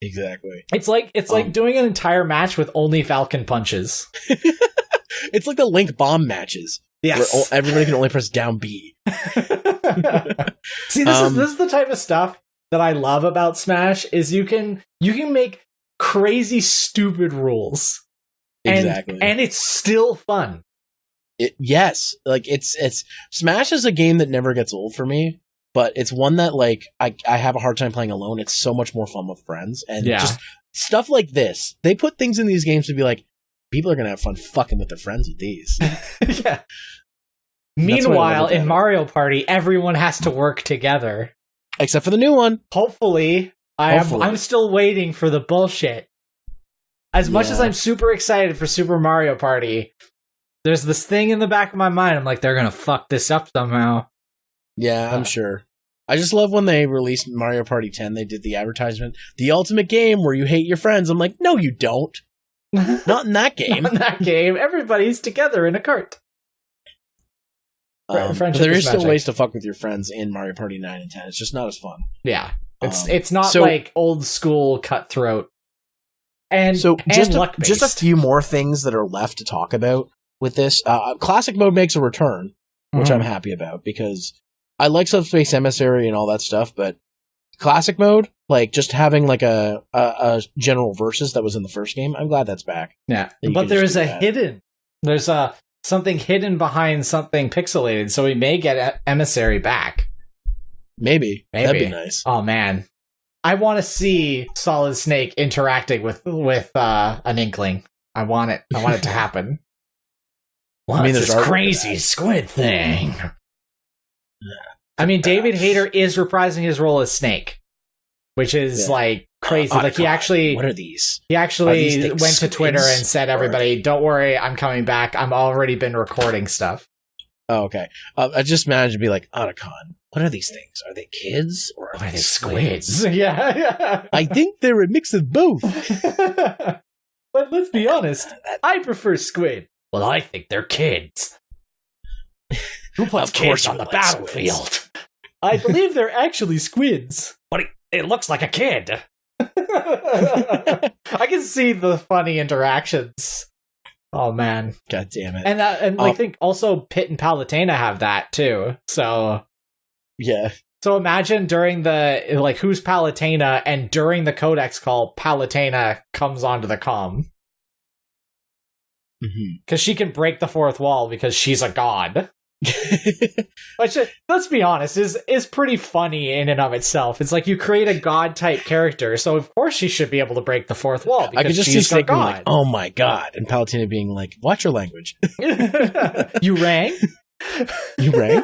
Exactly. It's like doing an entire match with only Falcon punches. It's like the Link bomb matches. Yes. Where everybody can only press down B. See, this is the type of stuff that I love about Smash, is you can make crazy stupid rules. Exactly. And it's still fun. Yes. Like it's Smash is a game that never gets old for me, but it's one that like I have a hard time playing alone. It's so much more fun with friends. And just stuff like this. They put things in these games to be like, people are gonna have fun fucking with their friends with these. Yeah. Meanwhile, in Mario Party, everyone has to work together. Except for the new one. Hopefully. I'm still waiting for the bullshit. As much as I'm super excited for Super Mario Party, there's this thing in the back of my mind. I'm like, they're gonna fuck this up somehow. Yeah, I'm sure. I just love when they released Mario Party 10, they did the advertisement, the ultimate game where you hate your friends. I'm like, no, you don't. Not in that game. Not in that game. Everybody's together in a cart. There is still ways to fuck with your friends in Mario Party 9 and 10. It's just not as fun. Yeah. It's not like old school cutthroat. And so just luck-based. a few more things that are left to talk about with this. Classic mode makes a return, which I'm happy about, because I like Subspace Emissary and all that stuff, but classic mode, like just having like a general versus that was in the first game, I'm glad that's back. Yeah, but there's there's something hidden behind something pixelated, so we may get Emissary back. Maybe. That'd be nice. Oh man, I want to see Solid Snake interacting with an Inkling. I want it to happen. What's this crazy squid thing? I mean, David Hayter is reprising his role as Snake, which is like crazy. Like he actually, what are these? He actually went to Twitter and said, "Everybody, don't worry, I'm coming back. I've already been recording stuff." Oh, okay. I just managed to be like, Otacon, what are these things? Are they kids or are they squids? Yeah. I think they're a mix of both. But let's be honest, I prefer squid. Well, I think they're kids. Who puts kids on the battlefield? I believe they're actually squids. But it looks like a kid. I can see the funny interactions. Oh man, god damn it! And I think also Pit and Palutena have that too. So yeah. So imagine during the who's Palutena, and during the Codex call, Palutena comes onto the comm because she can break the fourth wall because she's a god. Which, let's be honest, is pretty funny in and of itself. It's like you create a god type character, so of course she should be able to break the fourth wall. Because I could just see Snake being like, "Oh my god," and Palutena being like, "Watch your language." You rang? You rang?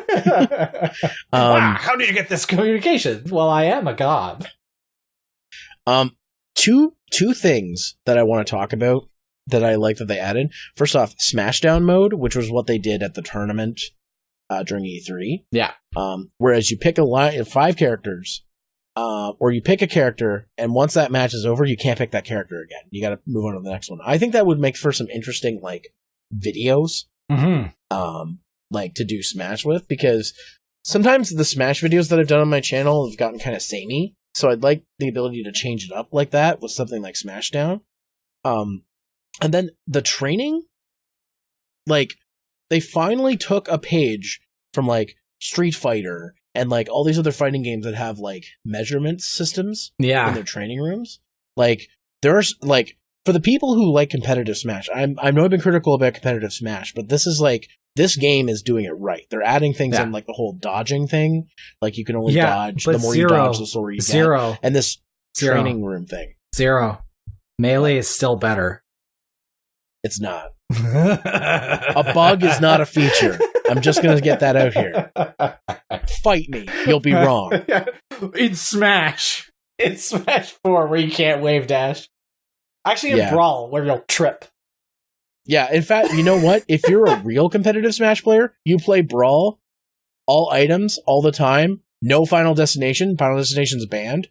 Wow, how did you get this communication? Well, I am a god. Two things that I want to talk about that I like that they added. First off, Smashdown mode, which was what they did at the tournament during E3. Yeah. Whereas you pick a line of 5 characters, or you pick a character, and once that match is over, you can't pick that character again. You got to move on to the next one. I think that would make for some interesting videos, to do Smash with, because sometimes the Smash videos that I've done on my channel have gotten kind of samey. So I'd like the ability to change it up like that with something like Smashdown. And then the training, they finally took a page from Street Fighter and all these other fighting games that have measurement systems in their training rooms. There's for the people who like competitive Smash, I know I've been critical about competitive Smash, but this is this game is doing it right. They're adding things in like the whole dodging thing. Like you can only dodge. The more you dodge, the slower you get. And this training room thing. Zero. Melee is still better. It's not. A bug is not a feature. I'm just going to get that out here. Fight me. You'll be wrong. In Smash. In Smash 4 where you can't wave dash. Actually in Brawl where you'll trip. Yeah, in fact, you know what? If you're a real competitive Smash player, you play Brawl, all items, all the time, no Final Destination, Final Destination's banned,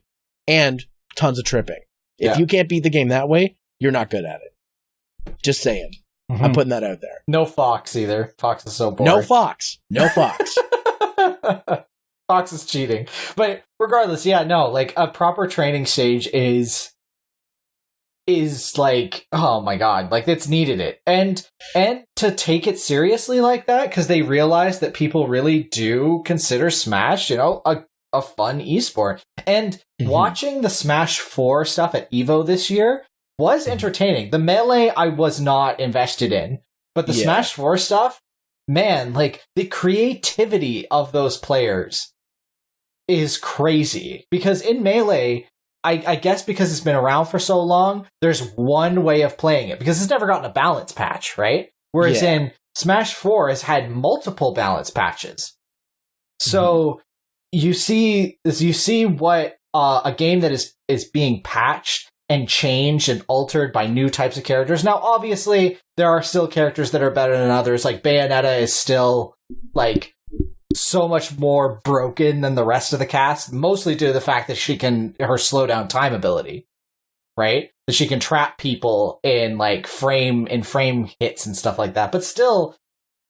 and tons of tripping. If you can't beat the game that way, you're not good at it. Just saying. Mm-hmm. I'm putting that out there. No Fox either. Fox is so boring. No Fox. Fox is cheating. But regardless, like a proper training stage is like, oh my god, like it's needed it. And to take it seriously like that, because they realize that people really do consider Smash, a fun esport. And watching the Smash 4 stuff at EVO this year was entertaining. The Melee I was not invested in, but the Smash 4 stuff, man, like the creativity of those players is crazy. Because in Melee, I guess because it's been around for so long, there's one way of playing it because it's never gotten a balance patch, right? Whereas in Smash 4 has had multiple balance patches. So you see what a game that is being patched and changed and altered by new types of characters. Now, obviously, there are still characters that are better than others. Like Bayonetta is still like so much more broken than the rest of the cast, mostly due to the fact that her slowdown time ability, right? That she can trap people in like frame hits and stuff like that. But still,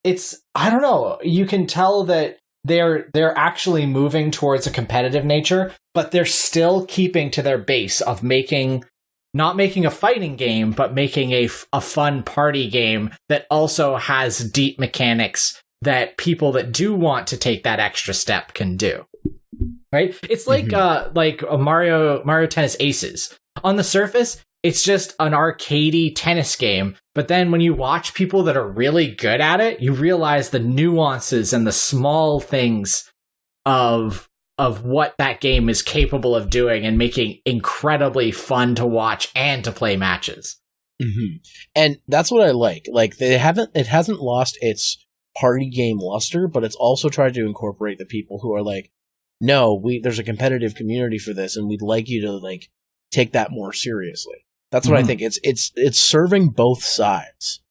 I don't know. You can tell that they're actually moving towards a competitive nature, but they're still keeping to their base of not making a fighting game, but making a fun party game that also has deep mechanics that people that do want to take that extra step can do. Right? It's like a Mario Tennis Aces. On the surface, it's just an arcadey tennis game, but then when you watch people that are really good at it, you realize the nuances and the small things of what that game is capable of doing and making incredibly fun to watch and to play matches. Mm-hmm. And that's what I like. Like it hasn't lost its party game luster, but it's also tried to incorporate the people who are like, no, there's a competitive community for this, and we'd like you to like take that more seriously. That's what I think. It's serving both sides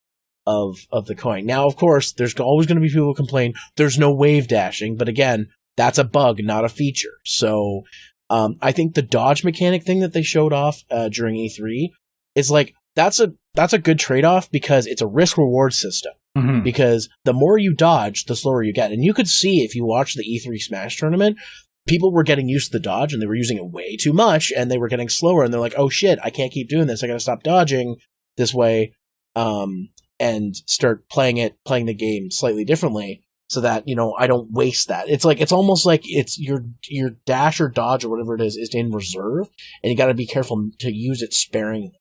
of the coin. Now, of course, there's always going to be people who complain there's no wave dashing, but again, that's a bug, not a feature. So I think the dodge mechanic thing that they showed off during E3 is like that's a good trade-off because it's a risk-reward system. Mm-hmm. Because the more you dodge, the slower you get. And you could see if you watch the E3 Smash tournament, people were getting used to the dodge and they were using it way too much and they were getting slower and they're like, oh shit, I can't keep doing this. I gotta stop dodging this way and start playing the game slightly differently so that, I don't waste that. It's like, it's almost like it's your dash or dodge or whatever it is in reserve and you gotta be careful to use it sparingly.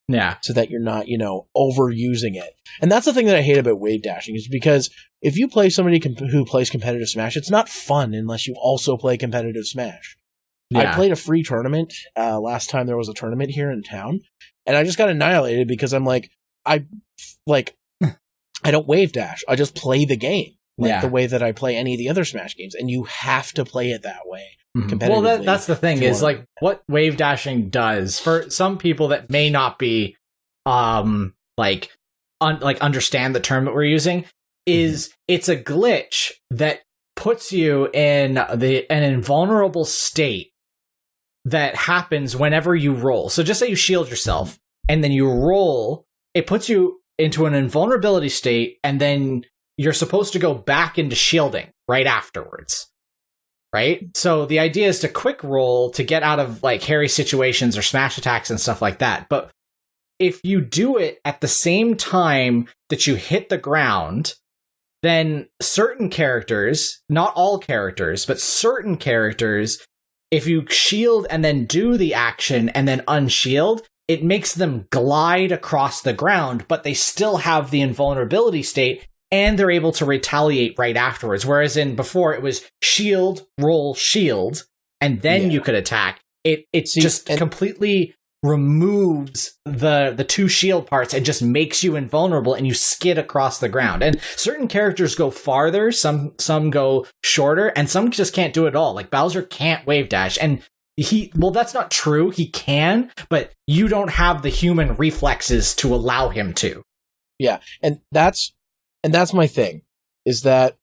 Yeah. So that you're not, overusing it. And that's the thing that I hate about wave dashing is because if you play somebody who plays competitive Smash, it's not fun unless you also play competitive Smash. Yeah. I played a free tournament last time there was a tournament here in town, and I just got annihilated because I'm like, I don't wave dash. I just play the game the way that I play any of the other Smash games, and you have to play it that way. Well, that's the thing is like what wave dashing does for some people that may not be understand the term that we're using is it's a glitch that puts you in an invulnerable state that happens whenever you roll. So just say you shield yourself and then you roll, it puts you into an invulnerability state and then you're supposed to go back into shielding right afterwards. Right? So the idea is to quick roll to get out of like hairy situations or smash attacks and stuff like that. But if you do it at the same time that you hit the ground, then certain characters, not all characters, but certain characters, if you shield and then do the action and then unshield, it makes them glide across the ground, but they still have the invulnerability state and they're able to retaliate right afterwards. Whereas in before it was shield, roll, shield, and then you could attack. It just completely removes the two shield parts and just makes you invulnerable, and you skid across the ground. And certain characters go farther, some go shorter, and some just can't do it all. Like Bowser can't wave dash, and that's not true. He can, but you don't have the human reflexes to allow him to. Yeah, and that's my thing, is that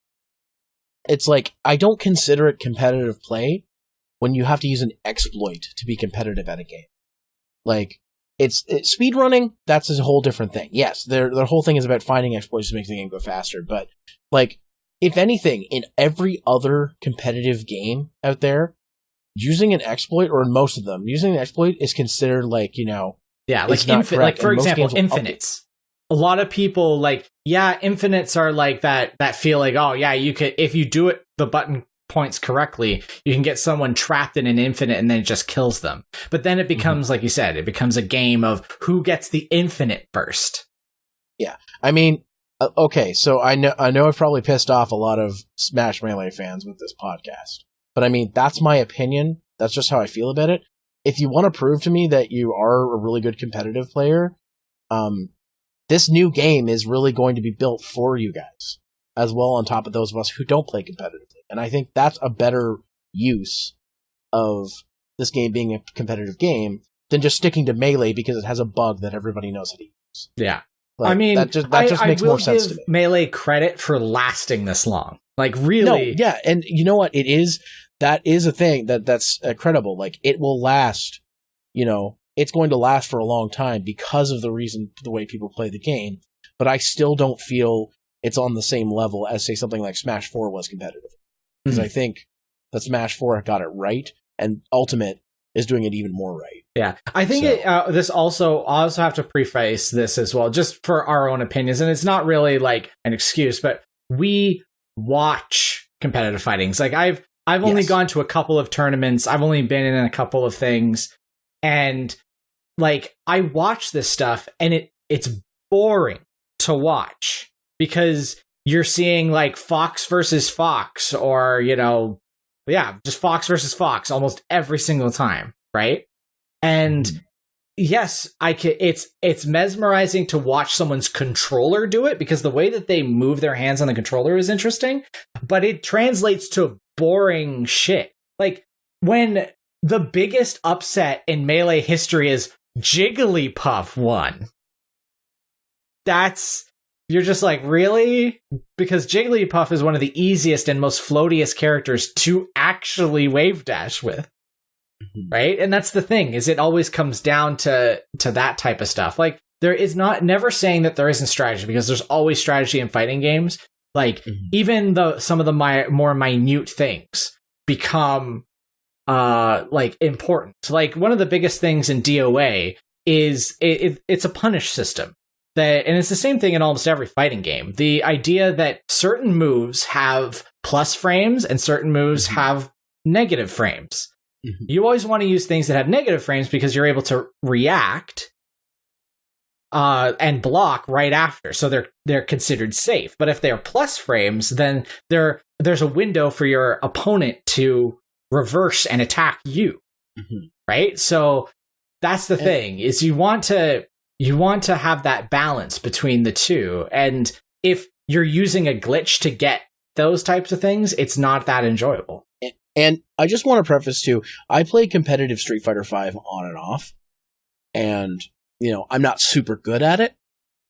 it's like, I don't consider it competitive play when you have to use an exploit to be competitive at a game. Like, it's speedrunning, that's a whole different thing. Yes, their whole thing is about finding exploits to make the game go faster, but, like, if anything, in every other competitive game out there, using an exploit, or in most of them, using an exploit is considered, like, you know... Yeah, like, for example, infinites. A lot of people, like, infinites are like that feeling, oh, yeah, you could, if you do it, the button points correctly, you can get someone trapped in an infinite and then it just kills them. But then it becomes, like you said, it becomes a game of who gets the infinite first. Yeah. I mean, okay, so I know I've probably pissed off a lot of Smash Melee fans with this podcast. But I mean, that's my opinion. That's just how I feel about it. If you want to prove to me that you are a really good competitive player, this new game is really going to be built for you guys, as well, on top of those of us who don't play competitively. And I think that's a better use of this game being a competitive game than just sticking to Melee because it has a bug that everybody knows how to use. Yeah. Like, I mean, that just makes more sense to me. Melee credit for lasting this long. Like, really. No, yeah, and you know what? That is a thing that's credible. Like, it will last, you know, it's going to last for a long time because of the way people play the game. But I still don't feel it's on the same level as, say, something like Smash 4 was competitive. Because I think that Smash 4 got it right, and Ultimate is doing it even more right. Yeah, I think I'll also have to preface this as well, just for our own opinions, and it's not really like an excuse, but we watch competitive fightings. Like, I've only gone to a couple of tournaments, I've only been in a couple of things, and like, I watch this stuff, and it's boring to watch because you're seeing like Fox versus Fox, or, you know, just Fox versus Fox almost every single time, right? And yes, it's mesmerizing to watch someone's controller do it, because the way that they move their hands on the controller is interesting, but it translates to boring shit. Like, when the biggest upset in Melee history is Jigglypuff won. You're just like, really? Because Jigglypuff is one of the easiest and most floatiest characters to actually wave dash with. Right? And that's the thing, is it always comes down to that type of stuff. Like, there is never saying that there isn't strategy, because there's always strategy in fighting games. Like, even some of the more minute things become like important. Like, one of the biggest things in DOA is it's a punish system. And it's the same thing in almost every fighting game. The idea that certain moves have plus frames and certain moves have negative frames. You always want to use things that have negative frames because you're able to react and block right after. So they're considered safe. But if they're plus frames, then there's a window for your opponent to reverse and attack you. Right? So that's the thing, is you want to have that balance between the two. And if you're using a glitch to get those types of things, it's not that enjoyable. And I just want to preface too, I play competitive Street Fighter V on and off. And, you know, I'm not super good at it,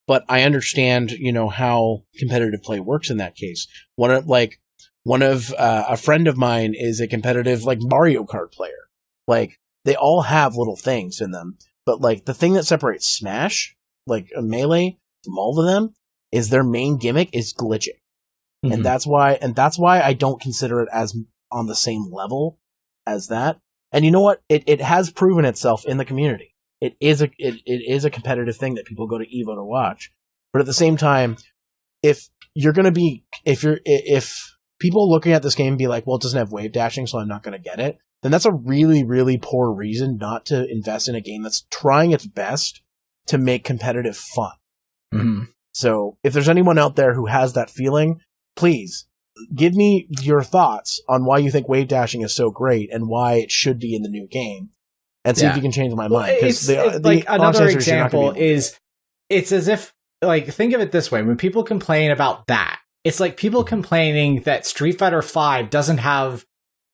but I understand, you know, how competitive play works in that case. A friend of mine is a competitive, like, Mario Kart player. Like, they all have little things in them. But, like, the thing that separates Smash, like a Melee, from all of them, is their main gimmick is glitching. And that's why I don't consider it as on the same level as that. And you know what? It has proven itself in the community. It is a competitive thing that people go to EVO to watch. But at the same time, if people looking at this game be like, well, it doesn't have wave dashing, so I'm not going to get it, then that's a really, really poor reason not to invest in a game that's trying its best to make competitive fun. So if there's anyone out there who has that feeling, please give me your thoughts on why you think wave dashing is so great and why it should be in the new game, and see if you can change my mind. Because like another example is, it's as if, like, think of it this way: when people complain about that, it's like people complaining that Street Fighter V doesn't have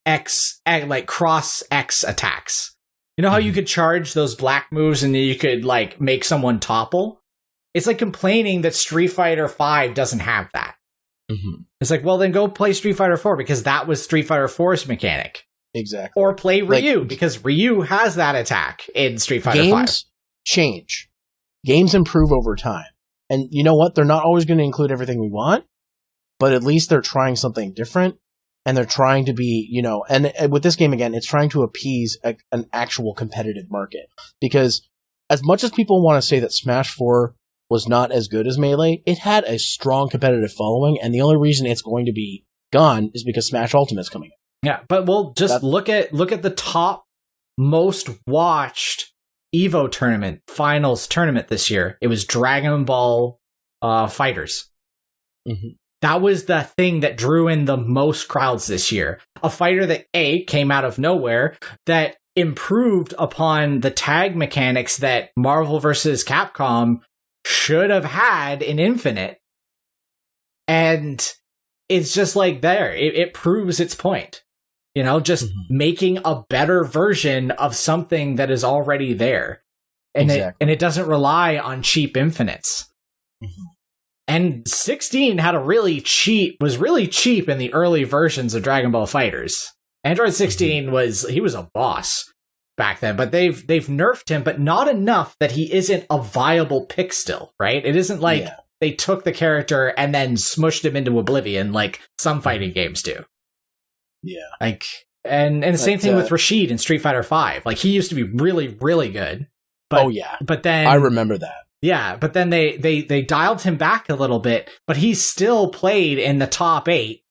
like cross X attacks. You know how you could charge those black moves and you could like make someone topple? It's like complaining that Street Fighter V doesn't have that. Mm-hmm. It's like, well, then go play Street Fighter 4 because that was Street Fighter 4's mechanic. Exactly. Or play Ryu because Ryu has that attack in Street Fighter 5. Games change. Games improve over time. And you know what? They're not always going to include everything we want, but at least they're trying something different. And they're trying to be, you know, and with this game, again, it's trying to appease an actual competitive market. Because as much as people want to say that Smash 4 was not as good as Melee, it had a strong competitive following, and the only reason it's going to be gone is because Smash Ultimate's coming out. Yeah, but we'll just look at the top most watched Evo tournament, finals tournament this year. It was Dragon Ball Fighters. Mm-hmm. That was the thing that drew in the most crowds this year. A fighter that came out of nowhere, that improved upon the tag mechanics that Marvel vs. Capcom should have had in Infinite. And it's just like there. It proves its point. You know, just making a better version of something that is already there. And it doesn't rely on cheap infinites. Mm-hmm. And 16 had was really cheap in the early versions of Dragon Ball Fighters. Android 16 was a boss back then, but they've nerfed him, but not enough that he isn't a viable pick still, right? It isn't like they took the character and then smushed him into oblivion like some fighting games do. Yeah. Like, and the same thing with Rashid in Street Fighter V. Like, he used to be really, really good. But, but then I remember that. Yeah, but then they dialed him back a little bit, but he still played in the top 8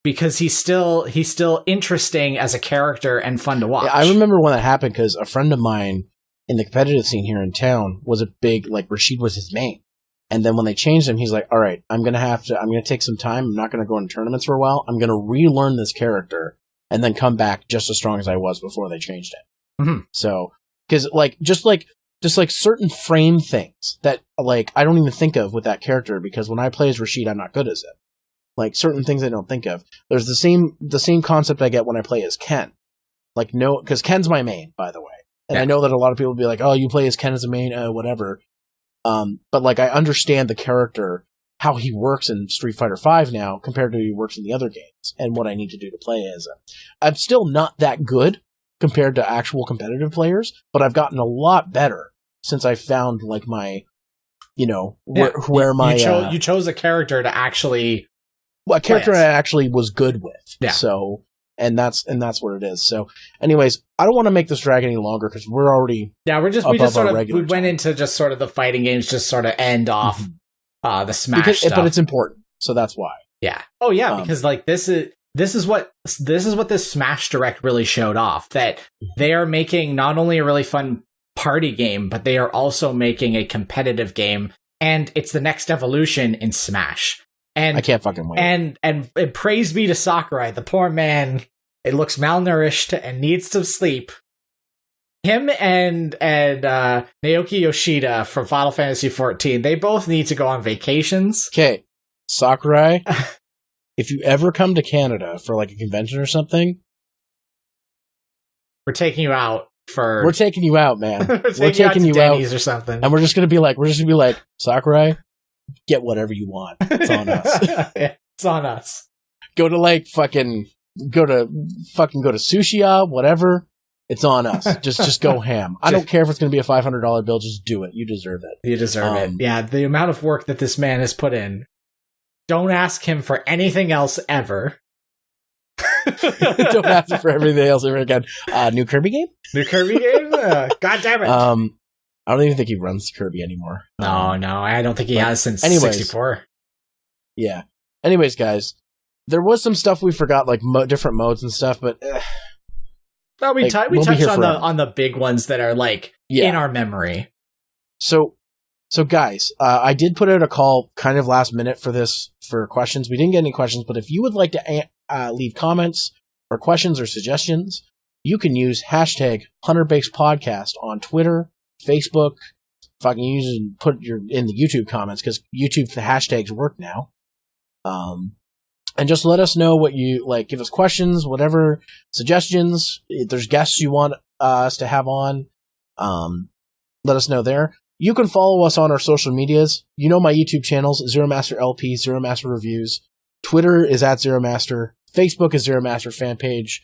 because he's still interesting as a character and fun to watch. Yeah, I remember when that happened because a friend of mine in the competitive scene here in town was a big, like, Rashid was his main. And then when they changed him, he's like, all right, I'm going to take some time. I'm not going to go into tournaments for a while. I'm going to relearn this character and then come back just as strong as I was before they changed it. Mm-hmm. So, because just like certain frame things that, like, I don't even think of with that character, because when I play as Rashid, I'm not good as it. Like, certain things I don't think of. There's the same concept I get when I play as Ken. Like, no, because Ken's my main, by the way. And I know that a lot of people will be like, oh, you play as Ken as a main, whatever. But, like, I understand the character, how he works in Street Fighter V now compared to how he works in the other games, and what I need to do to play as him. I'm still not that good compared to actual competitive players, but I've gotten a lot better since I found, like, my, you know, where my... You chose a character to actually... Well, a character I actually was good with. Yeah. So, and that's where it is. So, anyways, I don't want to make this drag any longer because we're already... Yeah, we went into just sort of the fighting games, just sort of end off the Smash stuff. But it's important, so that's why. Yeah. Oh, yeah, because, like, this is what this Smash Direct really showed off, that they are making not only a really fun party game, but they are also making a competitive game, and it's the next evolution in Smash. And I can't fucking wait. And praise be to Sakurai, the poor man. It looks malnourished and needs some sleep. Him and Naoki Yoshida from Final Fantasy XIV, they both need to go on vacations. Okay, Sakurai, if you ever come to Canada for, like, a convention or something, we're taking you out. We're taking you out, man. we're taking you out or something, and we're just gonna be like, Sakurai, get whatever you want. It's on us. It's on us. Go to Sushi, whatever. It's on us. Just go ham. I don't care if it's gonna be a $500 bill. Just do it. You deserve it. You deserve it. Yeah, the amount of work that this man has put in. Don't ask him for anything else ever. Don't ask him for everything else ever again. New Kirby game? New Kirby game? God damn it. I don't even think he runs Kirby anymore. No, I don't think he has since 64. Yeah. Anyways, guys, there was some stuff we forgot, like different modes and stuff, but... well, we touched on the big ones that are, like, in our memory. So, So guys, I did put out a call kind of last minute for questions. We didn't get any questions, but if you would like to leave comments or questions or suggestions, you can use hashtag HunterBakesPodcast on Twitter, Facebook. Fucking use it and put in the YouTube comments, because YouTube the hashtags work now. And just let us know what you like. Give us questions, whatever suggestions. If there's guests you want us to have on, let us know there. You can follow us on our social medias. You know my YouTube channels: Zeromaster LP, Zeromaster Reviews. Twitter is @Zeromaster. Facebook is Zeromaster fan page.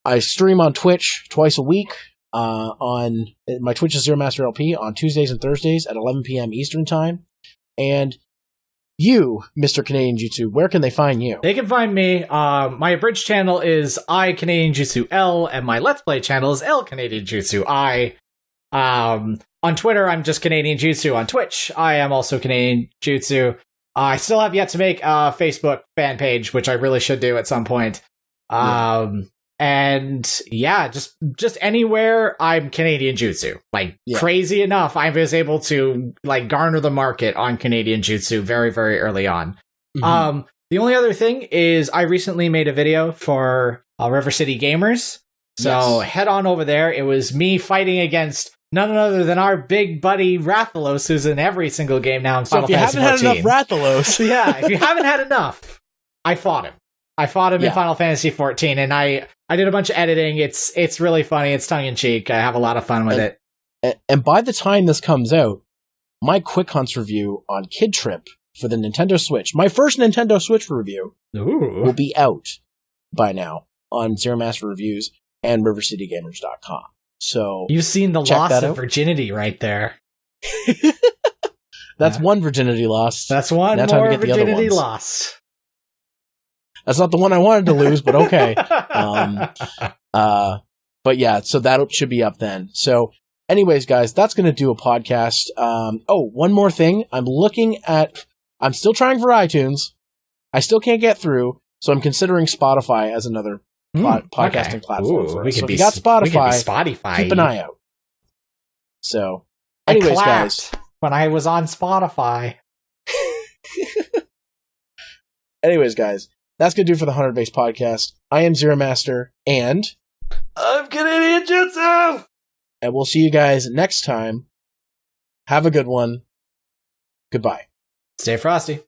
I stream on Twitch twice a week. On my Twitch is Zeromaster LP on Tuesdays and Thursdays at 11 p.m. Eastern Time. And you, Mr. Canadian Jutsu, where can they find you? They can find me. My abridged channel is I Canadian Jutsu L, and my Let's Play channel is L Canadian Jutsu I. On Twitter, I'm just Canadian Jutsu. On Twitch, I am also Canadian Jutsu. I still have yet to make a Facebook fan page, which I really should do at some point. And yeah, just anywhere I'm Canadian Jutsu. Crazy enough, I was able to garner the market on Canadian Jutsu very, very early on. Mm-hmm. The only other thing is I recently made a video for River City Gamers. So head on over there. It was me fighting against none other than our big buddy Rathalos, who's in every single game now in Final Fantasy 14. If you haven't had enough Rathalos. Yeah, if you haven't had enough, I fought him. in Final Fantasy 14, and I did a bunch of editing. It's really funny. It's tongue-in-cheek. I have a lot of fun with it. And by the time this comes out, my Quick Hunts review on Kid Trip for the Nintendo Switch, my first Nintendo Switch review, will be out by now on Zeromaster Reviews and RiverCityGamers.com. So you've seen the loss of virginity right there. That's one virginity lost. That's one more virginity lost. That's not the one I wanted to lose, but okay. But yeah, so that should be up then. So anyways, guys, that's going to do a podcast. One more thing. I'm still trying for iTunes. I still can't get through, so I'm considering Spotify as another podcasting platform for us. So if you got Spotify, keep an eye out. So anyways, guys. When I was on Spotify. Anyways, guys. That's going to do for the 100 Base Podcast. I am Zeromaster, and I'm Canadian Jutsu! And we'll see you guys next time. Have a good one. Goodbye. Stay frosty.